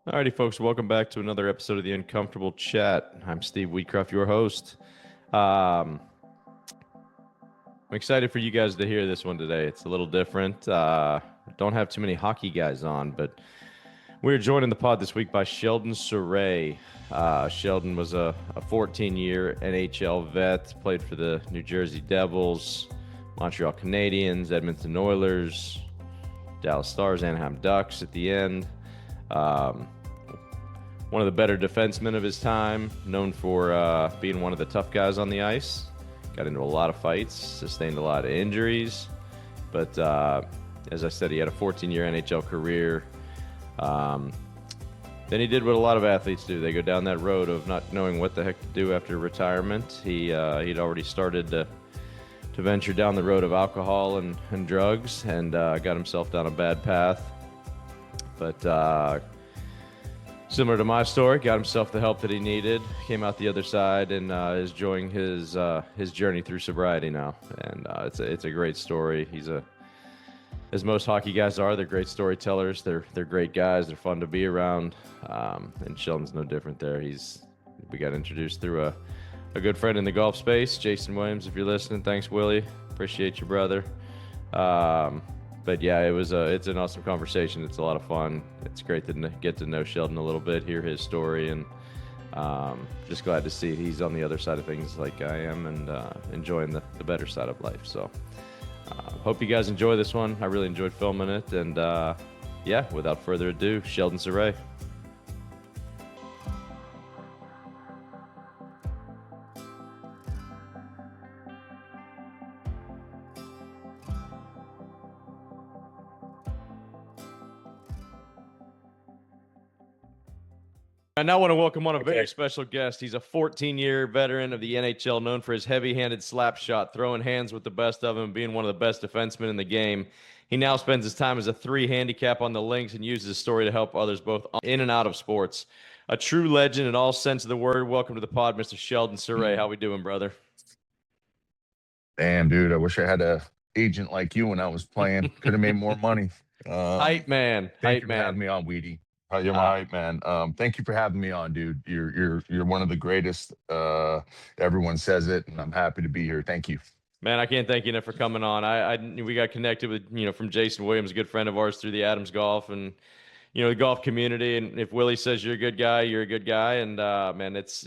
Alrighty, folks, welcome back to another episode of the Uncomfortable Chat. I'm Steve Wheatcroft, your host. I'm excited for you guys to hear this one today. It's a little different. Don't have too many hockey guys on, but we're joined in the pod this week by Sheldon Souray. Sheldon was a 14-year NHL vet, played for the New Jersey Devils, Montreal Canadiens, Edmonton Oilers, Dallas Stars, Anaheim Ducks at the end. One of the better defensemen of his time, known for being one of the tough guys on the ice. Got into a lot of fights, sustained a lot of injuries. But as I said, he had a 14-year NHL career. Then he did what a lot of athletes do. They go down that road of not knowing what the heck to do after retirement. He'd already started to venture down the road of alcohol and drugs and got himself down a bad path. But similar to my story, got himself the help that he needed, came out the other side, and is enjoying his journey through sobriety now. And it's a great story. He's as most hockey guys are, they're great storytellers. They're great guys. They're fun to be around. And Sheldon's no different there. We got introduced through a good friend in the golf space, Jason Williams. If you're listening, thanks, Willie. Appreciate you, brother. But yeah, it's an awesome conversation. It's a lot of fun. It's great to get to know Sheldon a little bit, hear his story, and just glad to see he's on the other side of things like I am and enjoying the better side of life. So hope you guys enjoy this one. I really enjoyed filming it. And yeah, without further ado, Sheldon Souray. I now want to welcome on a very special guest. He's a 14-year veteran of the NHL, known for his heavy-handed slap shot, throwing hands with the best of them, being one of the best defensemen in the game. He now spends his time as a 3 handicap on the links and uses his story to help others both in and out of sports. A true legend in all sense of the word. Welcome to the pod, Mr. Sheldon Souray. How we doing, brother? Damn, dude, I wish I had a agent like you when I was playing. Could have made more money. Hype man. Thank you for having me on, Weedy. You're my hype man. Thank you for having me on, dude. You're one of the greatest. Everyone says it, and I'm happy to be here. Thank you. Man, I can't thank you enough for coming on. We got connected with, from Jason Williams, a good friend of ours through the Adams Golf and, the golf community. And if Willie says you're a good guy, you're a good guy. And man, it's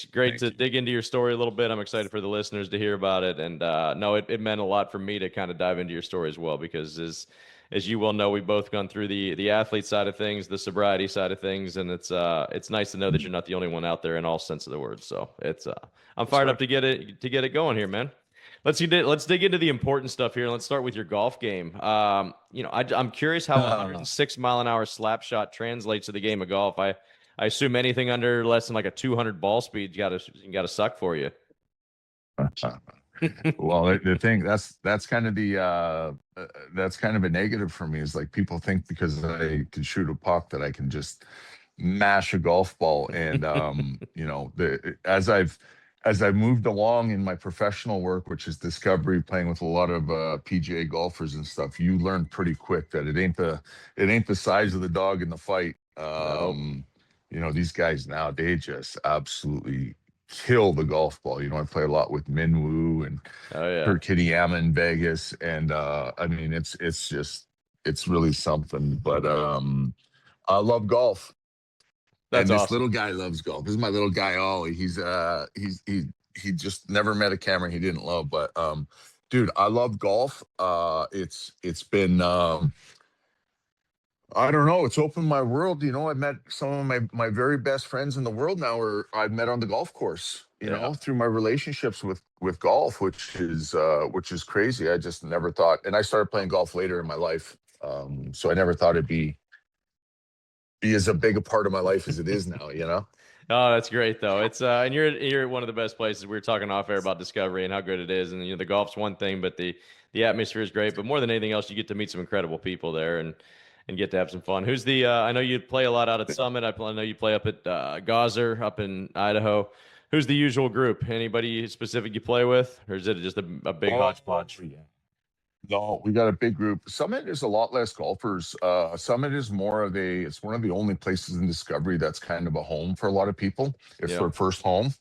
great to dig into your story a little bit. I'm excited for the listeners to hear about it. And no, it meant a lot for me to kind of dive into your story as well, because as you well know, we've both gone through the athlete side of things, the sobriety side of things, and it's nice to know that you're not the only one out there in all sense of the word. So I'm fired up to get it going here, man. Let's dig into the important stuff here. Let's start with your golf game. I'm curious how 106 mile an hour slap shot translates to the game of golf. I assume anything under less than like a 200 ball speed got to suck for you. Well, the thing that's kind of a negative for me, is like people think because I can shoot a puck that I can just mash a golf ball. And as I've moved along in my professional work, which is discovery, playing with a lot of PGA golfers and stuff, you learn pretty quick that it ain't the size of the dog in the fight. These guys now, they just absolutely kill the golf ball. I play a lot with Minwoo and Kurt Kitayama in Vegas, and I mean it's really something. But I love golf. That's and this awesome. little guy loves golf. This is my little guy Ollie. He just never met a camera he didn't love. But dude, I love golf. It's been I don't know. It's opened my world. I met some of my very best friends in the world now, or I've met on the golf course. Through my relationships with golf, which is crazy. I just never thought. And I started playing golf later in my life, so I never thought it'd be as a big a part of my life as it is now. Oh, that's great though. It's and you're one of the best places. We were talking off air about discovery and how good it is, and the golf's one thing, but the atmosphere is great. But more than anything else, you get to meet some incredible people there and get to have some fun. Who's the? I know you play a lot out at Summit. I know you play up at Gauzer up in Idaho. Who's the usual group? Anybody specific you play with, or is it just a big hodgepodge? No, we got a big group. Summit is a lot less golfers. Summit is more of it's one of the only places in Discovery that's kind of a home for a lot of people. It's Yep. their first home.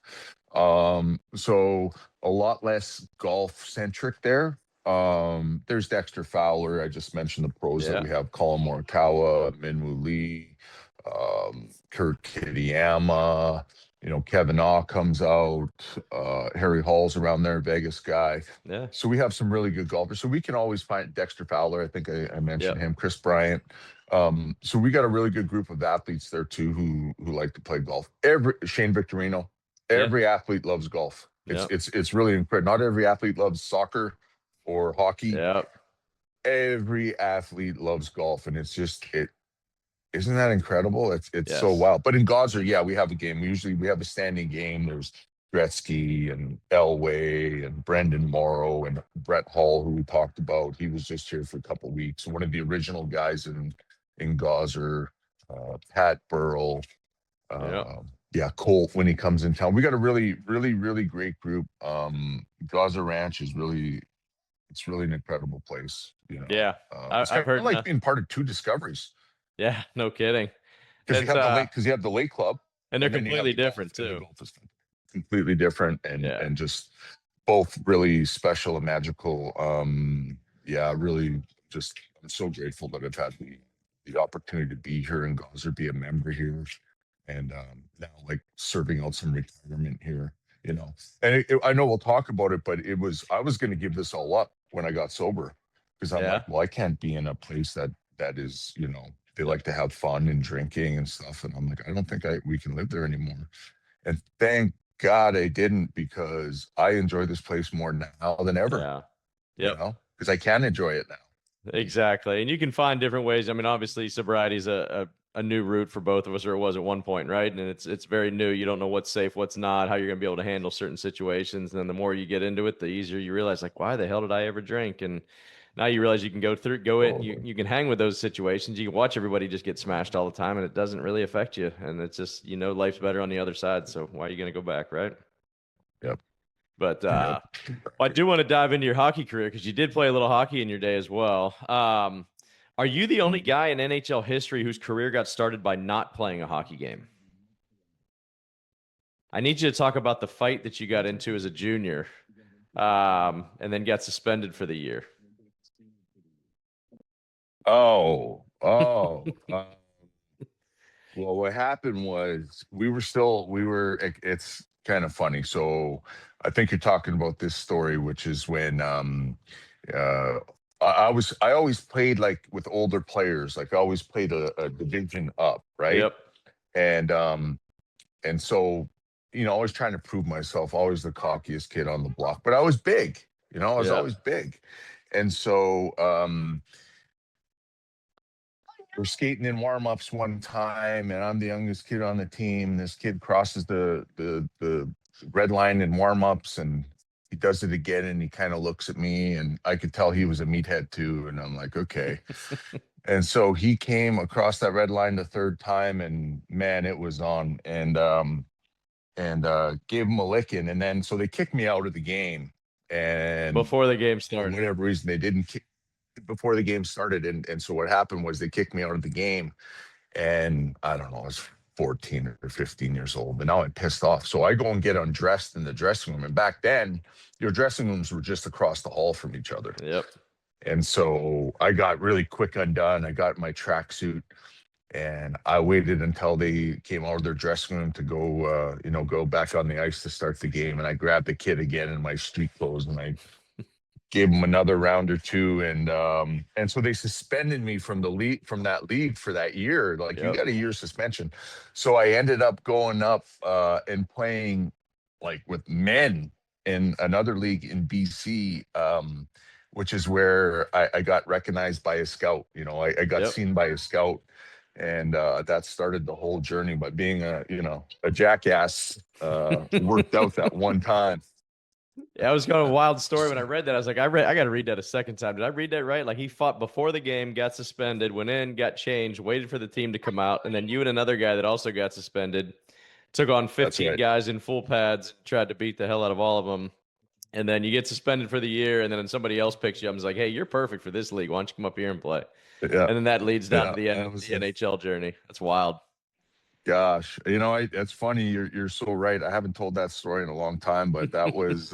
So a lot less golf centric there. There's Dexter Fowler. I just mentioned the pros that Yeah. we have: Colin Morikawa, Minwoo Lee, Kurt Kitayama. Kevin Ah comes out. Harry Hall's around there, Vegas guy. Yeah. So we have some really good golfers. So we can always find Dexter Fowler. I think I mentioned Yep. him. Chris Bryant. So we got a really good group of athletes there too who like to play golf. Shane Victorino. Yeah. Every athlete loves golf. It's Yep. it's it's really incredible. Not every athlete loves soccer or hockey. Yep. Every athlete loves golf, and it's just it. Isn't that incredible? It's so Yes. wild. But in Gosser, yeah, we have a game. We have a standing game. There's Gretzky and Elway and Brendan Morrow and Brett Hall, who we talked about. He was just here for a couple of weeks. One of the original guys in Gosser, Pat Burrell. Yep. Yeah, Colt when he comes in town. We got a really, really, really great group. Gaza Ranch is it's really an incredible place. Yeah. It's I've kind of heard. like being part of two discoveries Yeah. No kidding. because It's you have the lake club, and they're and then you have completely the golf, different and the too. golf is completely different and Yeah. just both really special and magical. Yeah, really just I'm so grateful that I've had the opportunity to be here in Gaza, be a member here, and now like serving out some retirement here, And I know we'll talk about it, but I was going to give this all up when I got sober because I'm Yeah. like, well, I can't be in a place that is, they Yep. like to have fun and drinking and stuff, and I'm like, I don't think we can live there anymore. And thank God I didn't because I enjoy this place more now than ever, Yeah. Yep. because I can enjoy it now. Exactly. And you can find different ways. I mean, obviously sobriety is a new route for both of us, or it was at one point, right? And it's very new. You don't know what's safe, what's not, how you're gonna be able to handle certain situations. And then the more you get into it, the easier you realize, like, why the hell did I ever drink? And now you realize you can go it and Totally. you can hang with those situations. You can watch everybody just get smashed all the time and it doesn't really affect you. And it's just, life's better on the other side. So why are you gonna go back, right? Yep. But Yep. well, I do want to dive into your hockey career because you did play a little hockey in your day as well. Are you the only guy in NHL history whose career got started by not playing a hockey game? I need you to talk about the fight that you got into as a junior, and then got suspended for the year. Oh. Well, what happened was it's kind of funny. So I think you're talking about this story, which is when uh I always played like with older players, like I always played a division up, right? Yep. And so I was trying to prove myself, always the cockiest kid on the block, but I was big, I was Yep. always big. And so we're skating in warm-ups one time, and I'm the youngest kid on the team. This kid crosses the red line in warm-ups, and he does it again, and he kind of looks at me, and I could tell he was a meathead too. And I'm like, okay. And so he came across that red line the third time, and man, it was on. And gave him a licking, and then so they kicked me out of the game. And Before the game for started. whatever reason, they didn't kick before the game started. And so what happened was they kicked me out of the game. And I don't know, I was 14 or 15 years old, but now I'm pissed off. So I go and get undressed in the dressing room. And back then, your dressing rooms were just across the hall from each other. Yep. And so I got really quick undone. I got my tracksuit, and I waited until they came out of their dressing room to go back on the ice to start the game. And I grabbed the kid again in my street clothes, and I gave him another round or two. And so they suspended me from that league for that year. Like, you Yep. got a year suspension. So I ended up going up and playing like with men in another league in BC, which is where I got recognized by a scout. I got Yep. seen by a scout, and that started the whole journey. But being a jackass, worked out that one time. Yeah, it was kind of a wild story when I read that. I was like, I got to read that a second time. Did I read that right? Like, he fought before the game, got suspended, went in, got changed, waited for the team to come out, and then you and another guy that also got suspended took on That's 15 right. guys in full pads, tried to beat the hell out of all of them, and then you get suspended for the year, and then somebody else picks you up and is like, hey, you're perfect for this league. Why don't you come up here and play? Yeah, And then that leads down to yeah. the end That of was the NHL journey. That's wild. gosh, it's funny. You're so right. I haven't told that story in a long time, but that was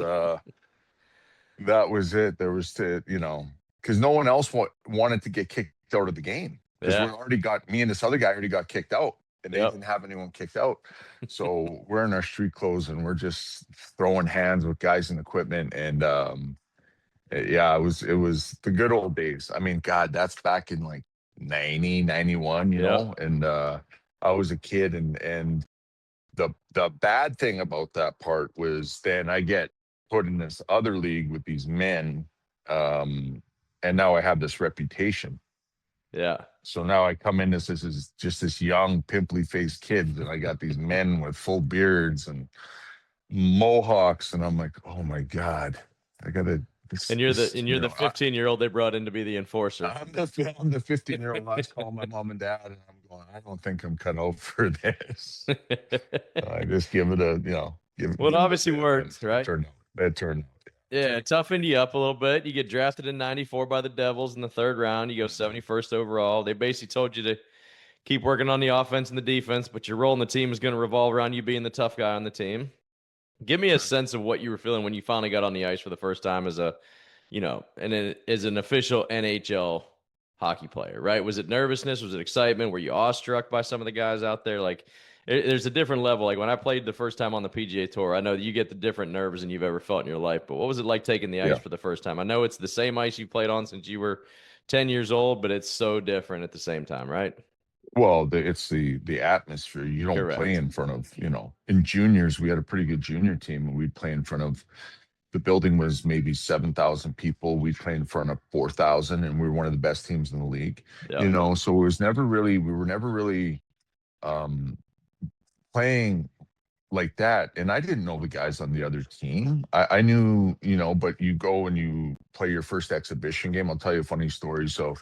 it. There was because no one else wanted to get kicked out of the game because Yeah. me and this other guy already got kicked out, and they Yep. didn't have anyone kicked out. So we're in our street clothes and we're just throwing hands with guys and equipment. And yeah, it was the good old days. I mean, God, that's back in like 90, 91, Yep. and I was a kid, and the bad thing about that part was then I get put in this other league with these men, and now I have this reputation. Yeah. So now I come in this is just this young pimply faced kid, and I got these men with full beards and mohawks, and I'm like, oh my God, I gotta. And you're the 15-year-old they brought in to be the enforcer. I'm the 15-year-old. I was calling my mom and dad, and I'm going, I don't think I'm cut out for this. I just give it a, Well, it obviously worked, right? It turned out. Yeah, it toughened you up a little bit. You get drafted in 94 by the Devils in the 3rd round. You go 71st overall. They basically told you to keep working on the offense and the defense, but your role in the team is going to revolve around you being the tough guy on the team. Give me a sense of what you were feeling when you finally got on the ice for the first time as as an official NHL hockey player, right? Was it nervousness? Was it excitement? Were you awestruck by some of the guys out there? Like, there's a different level. Like when I played the first time on the PGA Tour, I know that you get the different nerves than you've ever felt in your life. But what was it like taking the ice for the first time? I know it's the same ice you played on since you were 10 years old, but it's so different at the same time, right? Well, it's the atmosphere. You don't Correct. play in front of, in juniors, we had a pretty good junior team, and we'd play in front of, the building was maybe 7,000 people. We'd play in front of 4,000, and we were one of the best teams in the league. Yep. So we were never really playing like that. And I didn't know the guys on the other team. I knew, but you go and you play your first exhibition game. I'll tell you a funny story. So,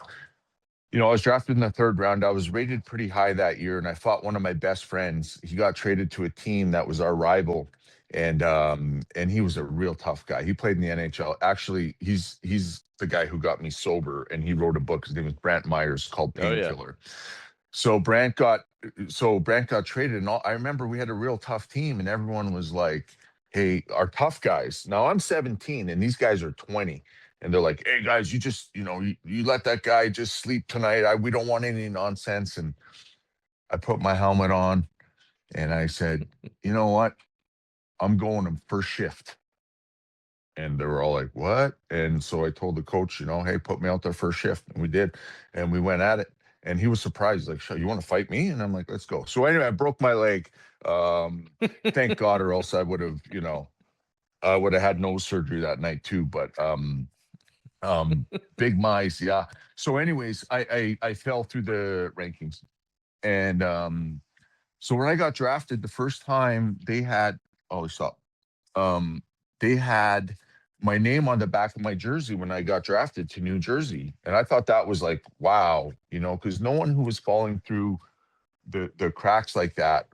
I was drafted in the 3rd round. I was rated pretty high that year, and I fought one of my best friends. He got traded to a team that was our rival, and he was a real tough guy. He played in the NHL. Actually, he's the guy who got me sober, and he wrote a book. His name is Brant Myers, called Painkiller. So Brant got traded, and I remember we had a real tough team, and everyone was like, "Hey, our tough guys." Now I'm 17, and these guys are 20. And they're like, "Hey guys, you just, you let that guy just sleep tonight. We don't want any nonsense." And I put my helmet on, and I said, "You know what? I'm going to first shift." And they were all like, "What?" And so I told the coach, "Hey, put me out there first shift." And we did, and we went at it. And he was surprised, like, "You want to fight me?" And I'm like, "Let's go." So anyway, I broke my leg. Thank God, or else I would have, had nose surgery that night too. But big mice, yeah. So anyways, I fell through the rankings, and so when I got drafted the first time, they had they had my name on the back of my jersey when I got drafted to New Jersey, and I thought that was like, wow, because no one who was falling through the cracks like that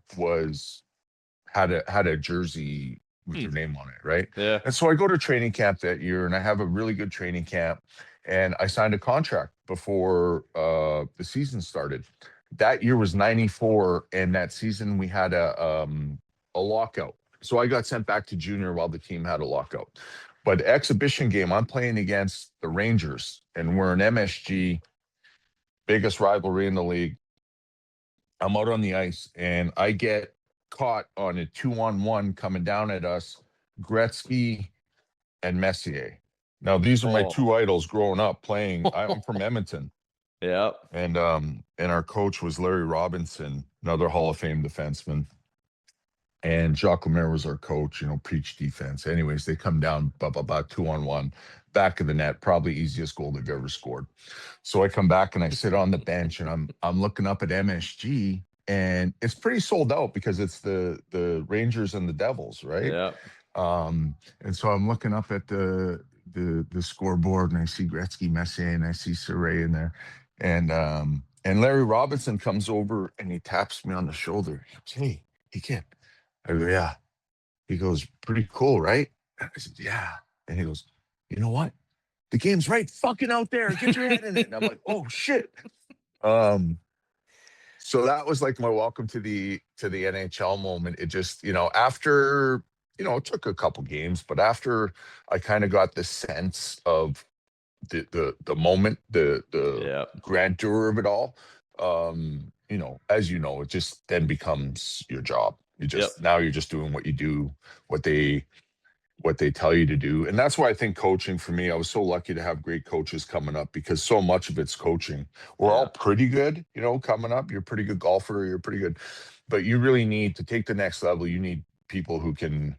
had a jersey with your name on it, right? Yeah. And so I go to training camp that year, and I have a really good training camp, and I signed a contract before the season started. That year was 94, and that season we had a lockout. So I got sent back to junior while the team had a lockout. But the exhibition game, I'm playing against the Rangers, and we're an MSG, biggest rivalry in the league. I'm out on the ice, and I get caught on a 2-on-1 coming down at us, Gretzky and Messier. Now, these are my two idols growing up playing. I'm from Edmonton. Yeah. And our coach was Larry Robinson, another Hall of Fame defenseman. And Jacques Lemaire was our coach, preach defense. Anyways, they come down, 2-on-1, back of the net, probably easiest goal they've ever scored. So I come back and I sit on the bench, and I'm looking up at MSG, and it's pretty sold out because it's the Rangers and the Devils, right? Yeah. And so I'm looking up at the scoreboard, and I see Gretzky, Messier, and I see Souray in there, and Larry Robinson comes over and he taps me on the shoulder. He goes, "Hey, kid." I go, "Yeah." He goes, "Pretty cool, right?" I said, "Yeah." And he goes, you know what? The game's right fucking out there. Get your head in it. And I'm like, oh shit. Um, so that was like my welcome to the NHL moment. It just, after, it took a couple games, but after I kind of got the sense of the moment, the Yeah. grandeur of it all, as it just then becomes your job. Yep. Now you're just doing what you do, what they tell you to do. And that's why I think coaching for me, I was so lucky to have great coaches coming up because so much of it's coaching. We're all pretty good, coming up. You're a pretty good golfer, you're pretty good. But you really need to take the next level. You need people who can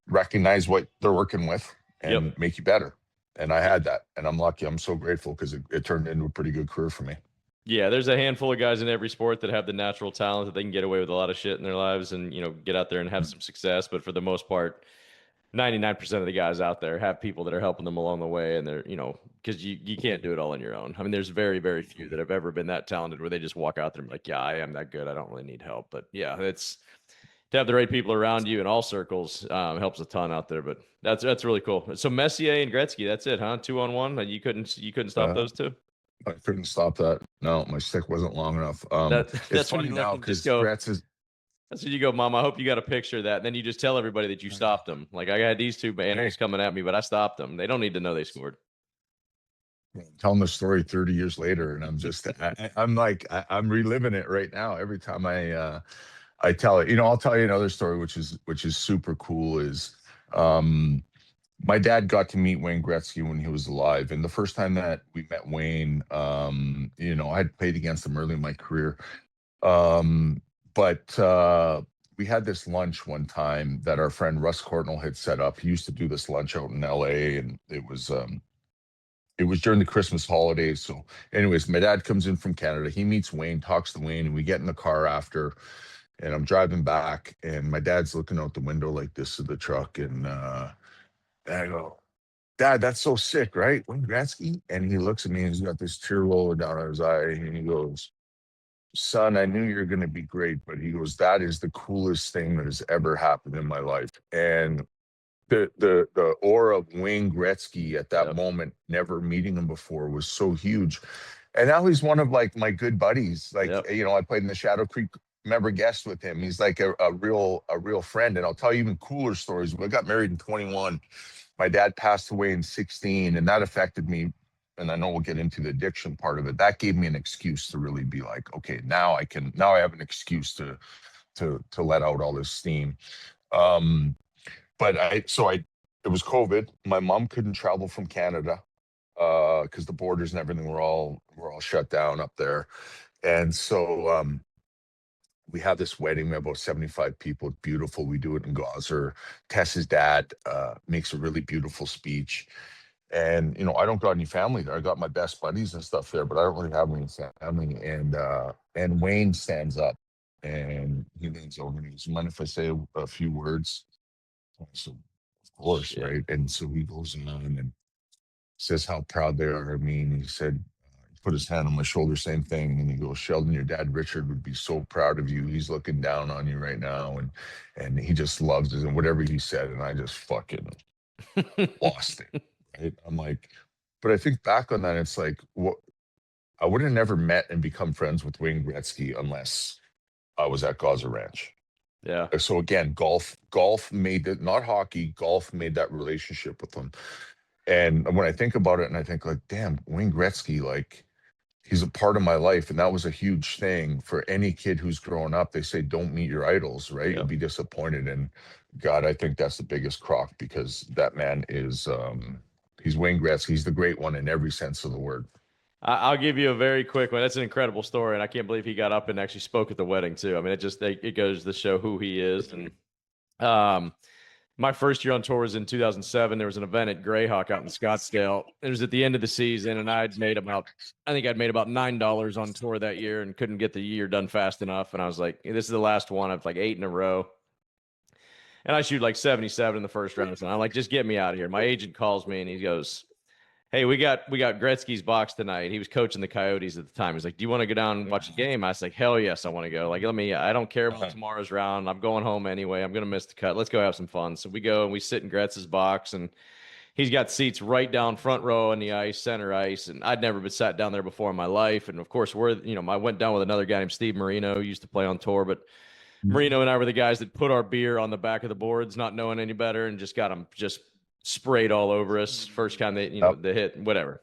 recognize what they're working with and Yep. make you better. And I had that. And I'm lucky. I'm so grateful because it turned into a pretty good career for me. Yeah, there's a handful of guys in every sport that have the natural talent that they can get away with a lot of shit in their lives and, get out there and have some success. But for the most part, 99% of the guys out there have people that are helping them along the way. And they're, because you can't do it all on your own. I mean, there's very, very few that have ever been that talented where they just walk out there and be like, yeah, I am that good. I don't really need help. But yeah, it's to have the right people around you in all circles helps a ton out there. But that's really cool. So Messier and Gretzky, that's it, huh? 2-on-1. You couldn't stop those two. I couldn't stop that. No, my stick wasn't long enough. It's That's funny when you now look and just because go. Gretz is. That's when you go, Mom. I hope you got a picture of that. And then you just tell everybody that you stopped them. Like I had these two animals coming at me, but I stopped them. They don't need to know they scored. Telling the story 30 years later, and I'm just, I'm like, I'm reliving it right now. Every time I tell it, I'll tell you another story, which is super cool. Is my dad got to meet Wayne Gretzky when he was alive, and the first time that we met Wayne, I had played against him early in my career, but we had this lunch one time that our friend Russ Cortnell had set up. He used to do this lunch out in LA, and it was during the Christmas holidays. So, anyways, my dad comes in from Canada. He meets Wayne, talks to Wayne, and we get in the car after. And I'm driving back, and my dad's looking out the window like this of the truck, and I go, Dad, that's so sick, right? Wayne Gretzky? And he looks at me, and he's got this tear rolling down his eye, and he goes, Son, I knew you're going to be great, but he goes, that is the coolest thing that has ever happened in my life. And the aura of Wayne Gretzky at that moment, never meeting him before, was so huge. And now he's one of like my good buddies. Like, I played in the Shadow Creek member guest with him. He's like a real friend. And I'll tell you even cooler stories. When I got married in 21, my dad passed away in 16, and that affected me. And I know we'll get into the addiction part of it. That gave me an excuse to really be like, okay, now I have an excuse to let out all this steam. But it was COVID. My mom couldn't travel from Canada because the borders and everything were all shut down up there. And so we have this wedding. We have about 75 people. It's beautiful. We do it in Gosser. Tess's dad makes a really beautiful speech. And, I don't got any family there. I got my best buddies and stuff there, but I don't really have any family. And Wayne stands up and he leans over and he goes, mind if I say a few words? So, of course, right? And so he goes on and says how proud they are of me. And he said, he put his hand on my shoulder, same thing. And he goes, Sheldon, your dad, Richard, would be so proud of you. He's looking down on you right now. And he just loves it. And whatever he said, and I just fucking lost it. Right? I'm like, but I think back on that, it's like, what I would have never met and become friends with Wayne Gretzky unless I was at Gaza Ranch. Yeah. So again, golf made it, not hockey, golf made that relationship with them. And when I think about it, and I think like, damn, Wayne Gretzky, like, he's a part of my life. And that was a huge thing for any kid who's growing up. They say, don't meet your idols, right? Yeah. You'll be disappointed. And God, I think that's the biggest crock because that man is, he's Wayne Gretzky. He's the great one in every sense of the word. I'll give you a very quick one. That's an incredible story, and I can't believe he got up and actually spoke at the wedding too. I mean, it goes to show who he is. And my first year on tour was in 2007. There was an event at Greyhawk out in Scottsdale. It was at the end of the season, and I'd made about $9 on tour that year, and couldn't get the year done fast enough. And I was like, this is the last one of like 8 in a row. And I shoot like 77 in the first round. So I'm like, just get me out of here. My agent calls me and he goes, hey, we got Gretzky's box tonight. He was coaching the Coyotes at the time. He's like, do you want to go down and watch the game? I was like, hell yes, I want to go. Like, I don't care about tomorrow's round. I'm going home anyway. I'm going to miss the cut. Let's go have some fun. So we go and we sit in Gretz's box, and he's got seats right down front row in the ice, center ice, and I'd never been sat down there before in my life. And of course, I went down with another guy named Steve Marino, who used to play on tour, but Marino and I were the guys that put our beer on the back of the boards, not knowing any better, and just got them just sprayed all over us. First time they hit, whatever.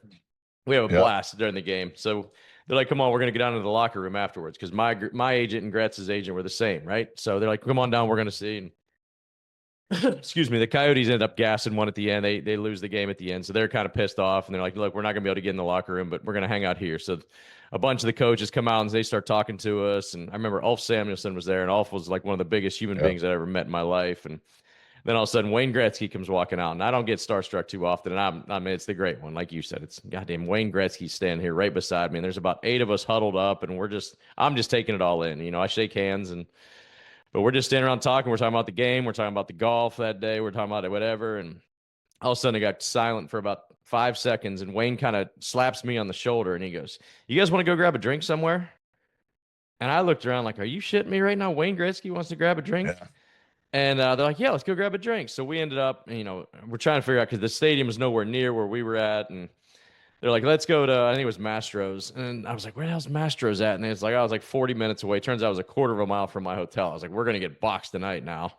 We have a blast during the game. So they're like, come on, we're going to get down to the locker room afterwards. Cause my agent and Gretz's agent were the same. Right. So they're like, come on down. We're going to see. And excuse me, the Coyotes ended up gassing one at the end. They lose the game at the end. So they're kind of pissed off. And they're like, look, we're not going to be able to get in the locker room, but we're going to hang out here. So a bunch of the coaches come out and they start talking to us. And I remember Ulf Samuelsson was there, and Ulf was like one of the biggest human beings I ever met in my life. And then all of a sudden, Wayne Gretzky comes walking out, and I don't get starstruck too often. And I mean, it's the great one, like you said. It's goddamn Wayne Gretzky standing here right beside me, and there's about 8 of us huddled up, and I'm just taking it all in. I shake hands, but we're just standing around talking. We're talking about the game. We're talking about the golf that day. We're talking about it, whatever. And all of a sudden, it got silent for about 5 seconds, and Wayne kind of slaps me on the shoulder, and he goes, "You guys want to go grab a drink somewhere?" And I looked around like, "Are you shitting me right now? Wayne Gretzky wants to grab a drink?" Yeah. And they're like, "Yeah, let's go grab a drink." So we ended up, we're trying to figure out, because the stadium is nowhere near where we were at. And they're like, let's go to, I think it was Mastro's. And I was like, where the hell's Mastro's at? And it's like, I was like 40 minutes away. Turns out it was a quarter of a mile from my hotel. I was like, we're going to get boxed tonight now.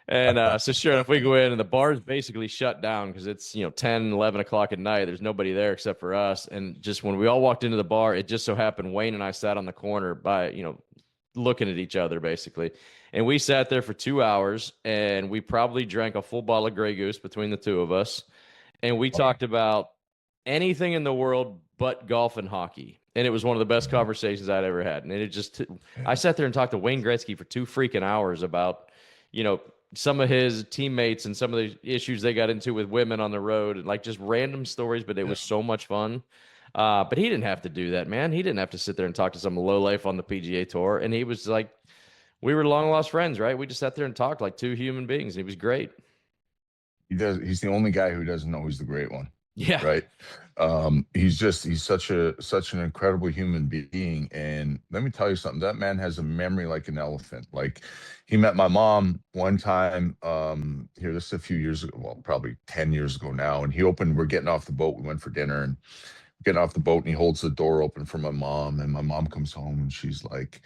And so sure enough, we go in, and the bar is basically shut down because it's, 10, 11 o'clock at night. There's nobody there except for us. And just when we all walked into the bar, it just so happened Wayne and I sat on the corner by, looking at each other basically. And we sat there for 2 hours, and we probably drank a full bottle of Grey Goose between the two of us. And we talked about anything in the world but golf and hockey. And it was one of the best conversations I'd ever had. And I sat there and talked to Wayne Gretzky for 2 freaking hours about, some of his teammates and some of the issues they got into with women on the road, and like just random stories, but it was so much fun. But he didn't have to do that, man. He didn't have to sit there and talk to some lowlife on the PGA Tour. And he was like, we were long lost friends, right? We just sat there and talked like two human beings. He was great. He's the only guy who doesn't know he's the great one. Yeah. Right. He's such an incredible human being. And let me tell you something, that man has a memory like an elephant. Like, he met my mom one time, here, this is a few years ago, well, probably 10 years ago now. And we're getting off the boat. We went for dinner, and getting off the boat, and he holds the door open for my mom. And my mom comes home, and she's like,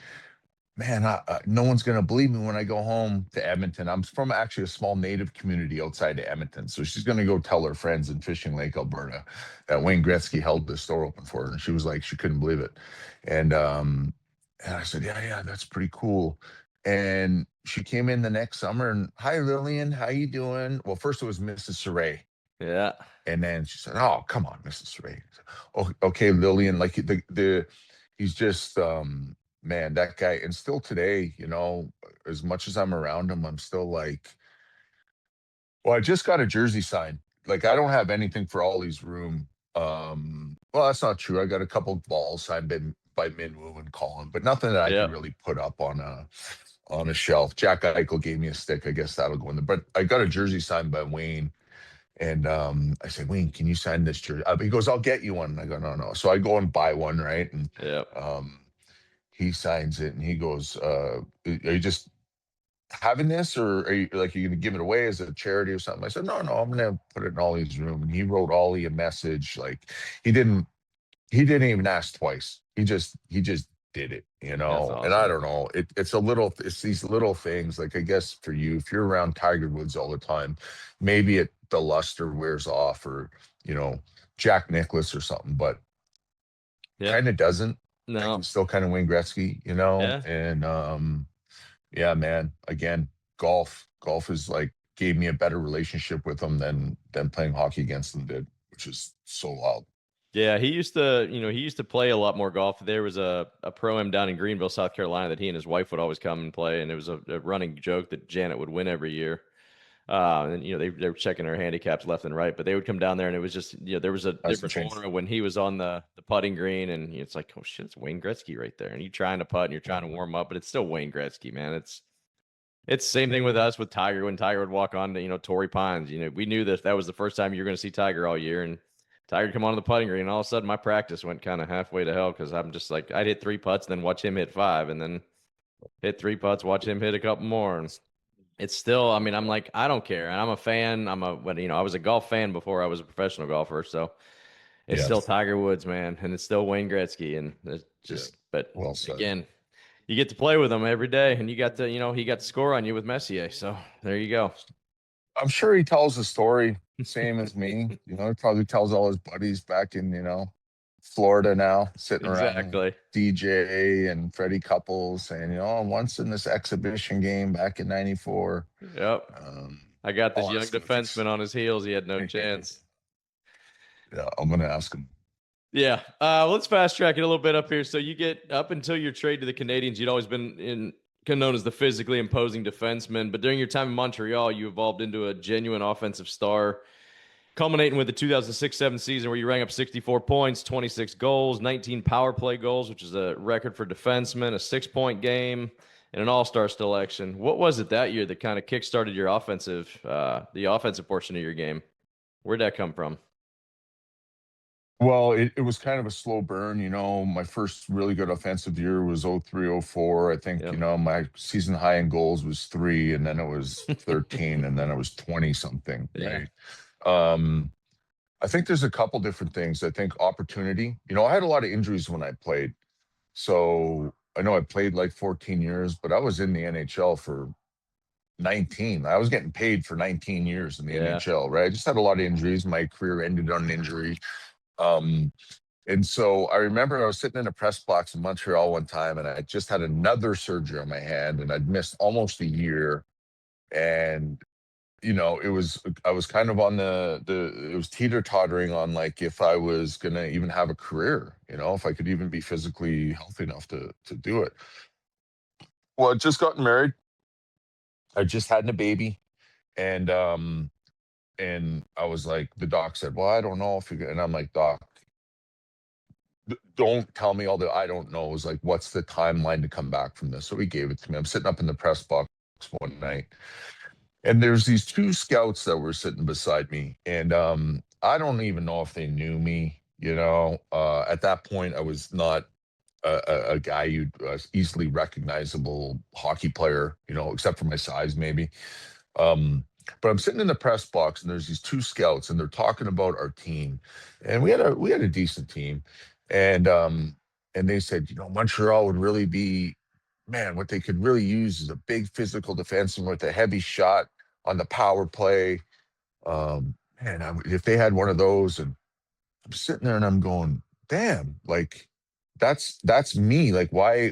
man, no one's going to believe me when I go home to Edmonton. I'm from actually a small native community outside of Edmonton. So she's going to go tell her friends in Fishing Lake, Alberta, that Wayne Gretzky held this door open for her. And she was like, she couldn't believe it. And I said, yeah, that's pretty cool. And she came in the next summer, and, hi, Lillian, how you doing? Well, first it was Mrs. Souray. Yeah. And then she said, oh, come on, Mrs. Souray. Oh, okay, Lillian, like he's just, man, that guy. And still today, as much as I'm around him, I'm still like, well, I just got a jersey signed. Like, I don't have anything for Ollie's room. Well, that's not true. I got a couple of balls signed by Minwoo and Colin, but nothing that I can really put up on a shelf. Jack Eichel gave me a stick. I guess that'll go in there. But I got a jersey signed by Wayne. And I said, Wayne, can you sign this jersey? He goes, I'll get you one. And I go, no. So I go and buy one, right? And he signs it, and he goes, are you just having this, or are you going to give it away as a charity or something? I said, no, I'm going to put it in Ollie's room. And he wrote Ollie a message. Like, he didn't even ask twice. He just did it, Awesome. And I don't know, it's these little things. Like, I guess for you, if you're around Tiger Woods all the time, maybe the luster wears off, or, Jack Nicklaus or something, but kind of doesn't. No, I'm still kind of Wayne Gretzky, and yeah, man, again, golf is like, gave me a better relationship with him than playing hockey against him did, which is so wild. Yeah, he used to play a lot more golf. There was a pro-am down in Greenville, South Carolina, that he and his wife would always come and play, and it was a running joke that Janet would win every year. And they were checking her handicaps left and right, but they would come down there, and it was just, there was a different corner when he was on the putting green, and it's like, oh shit, it's Wayne Gretzky right there, and you're trying to putt and you're trying to warm up, but it's still Wayne Gretzky, man. It's the same thing with us with Tiger. When Tiger would walk on to Torrey Pines, we knew that was the first time you were going to see Tiger all year, and Tiger come on the putting green, and all of a sudden my practice went kind of halfway to hell, because I'm just like, I'd hit 3 putts, then watch him hit 5, and then hit 3 putts, watch him hit a couple more. And it's still, I mean, I'm like, I don't care. And I'm a fan. I was a golf fan before I was a professional golfer. So it's Yeah. still Tiger Woods, man. And it's still Wayne Gretzky. And it's Yeah. just, but Well said. again, you get to play with him every day and you got to, he got to score on you with Messier. So there you go. I'm sure he tells the story same as me. He probably tells all his buddies back in, Florida now, sitting around Exactly. DJ and Freddie Couples saying, once in this exhibition game back in '94, Yep. um, I got this I'll young ask him if he's. defenseman on his heels. He had no chance. Yeah, I'm gonna ask him. Yeah. Let's fast track it a little bit up here. So you get up until your trade to the Canadiens, you'd always been known as the physically imposing defenseman. But during your time in Montreal, you evolved into a genuine offensive star, culminating with the 2006-7 season where you rang up 64 points, 26 goals, 19 power play goals, which is a record for defensemen, a 6-point game, and an all-star selection. What was it that year that kind of kickstarted your the offensive portion of your game? Where'd that come from? Well, it was kind of a slow burn. My first really good offensive year was 03, 04. I think, Yep. my season high in goals was 3, and then it was 13, and then it was 20 something. Yeah. Right. I think there's a couple different things. I think opportunity. I had a lot of injuries when I played. So I know I played like 14 years, but I was in the NHL for 19. I was getting paid for 19 years in the Yeah. NHL, right? I just had a lot of injuries. My career ended on an injury. And so I remember I was sitting in a press box in Montreal one time, and I just had another surgery on my hand, and I'd missed almost a year. And I was kind of on it was teeter-tottering on like if I was gonna even have a career, if I could even be physically healthy enough to do it. Well, I'd just gotten married. I just had a baby, and I was like, the doc said, "Well, I don't know if you're," and I'm like, "Doc, don't tell me all the I don't know." It was like, what's the timeline to come back from this? So he gave it to me. I'm sitting up in the press box one night, and there's these two scouts that were sitting beside me, and I don't even know if they knew me. At that point, I was not a guy you'd easily recognizable hockey player, except for my size, maybe. But I'm sitting in the press box, and there's these two scouts, and they're talking about our team, and we had a decent team, and they said, Montreal would really be, man, what they could really use is a big physical defenseman with a heavy shot on the power play. Man, if they had one of those, and I'm sitting there and I'm going, damn, like that's me. Like why?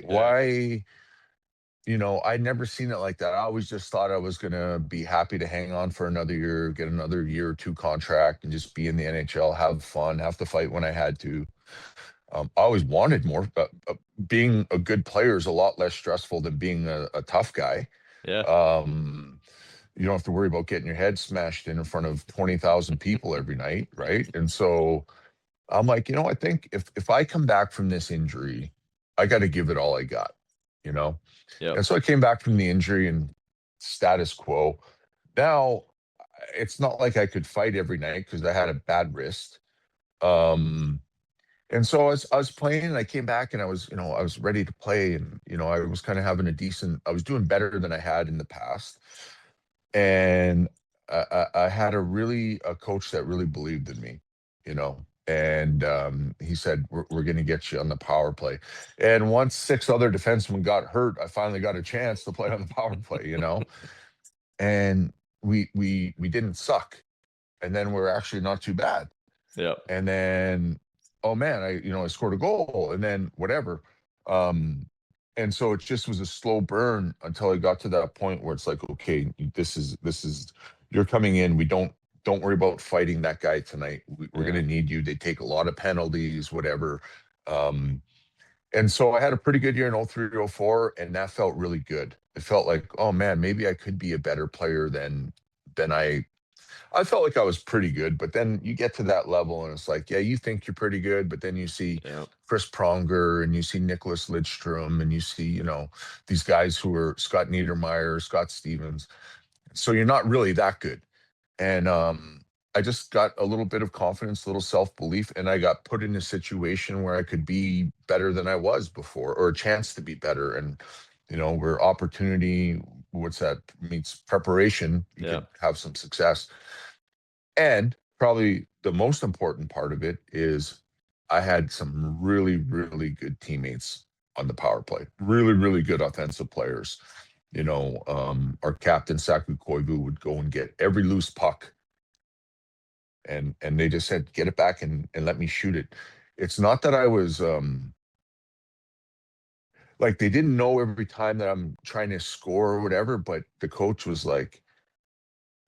I'd never seen it like that. I always just thought I was gonna be happy to hang on for another year, get another year or two contract, and just be in the NHL, have fun, have to fight when I had to. I always wanted more, but being a good player is a lot less stressful than being a tough guy. Yeah. You don't have to worry about getting your head smashed in front of 20,000 people every night, right? And so I'm like, I think if I come back from this injury, I got to give it all I got, you know? Yep. And so I came back from the injury and status quo. Now, it's not like I could fight every night because I had a bad wrist. And so I was playing, and I came back, and I was ready to play, and I was kind of having I was doing better than I had in the past, and I had a coach that really believed in me, and he said, we're going to get you on the power play. And once 6 other defensemen got hurt, I finally got a chance to play on the power play, and we didn't suck, and then we're actually not too bad. Yep. And then, oh man, I scored a goal, and then whatever. And so it just was a slow burn until I got to that point where it's like, okay, this is you're coming in. We don't worry about fighting that guy tonight. We're Yeah. gonna need you. They take a lot of penalties, whatever. And so I had a pretty good year in 03, 04, and that felt really good. It felt like, oh man, maybe I could be a better player than I felt like I was pretty good, but then you get to that level and it's like, yeah, you think you're pretty good, but then you see Yep. Chris Pronger, and you see Nicholas Lidstrom, and you see, these guys who are Scott Niedermayer, Scott Stevens. So you're not really that good. And I just got a little bit of confidence, a little self-belief, and I got put in a situation where I could be better than I was before, or a chance to be better. And where opportunity what's that meets preparation, you Yeah. could have some success. And probably the most important part of it is I had some really, really good teammates on the power play. Really, really good offensive players. Our captain Saku Koivu would go and get every loose puck, and they just said, get it back and let me shoot it. It's not that I was like they didn't know every time that I'm trying to score or whatever, but the coach was like,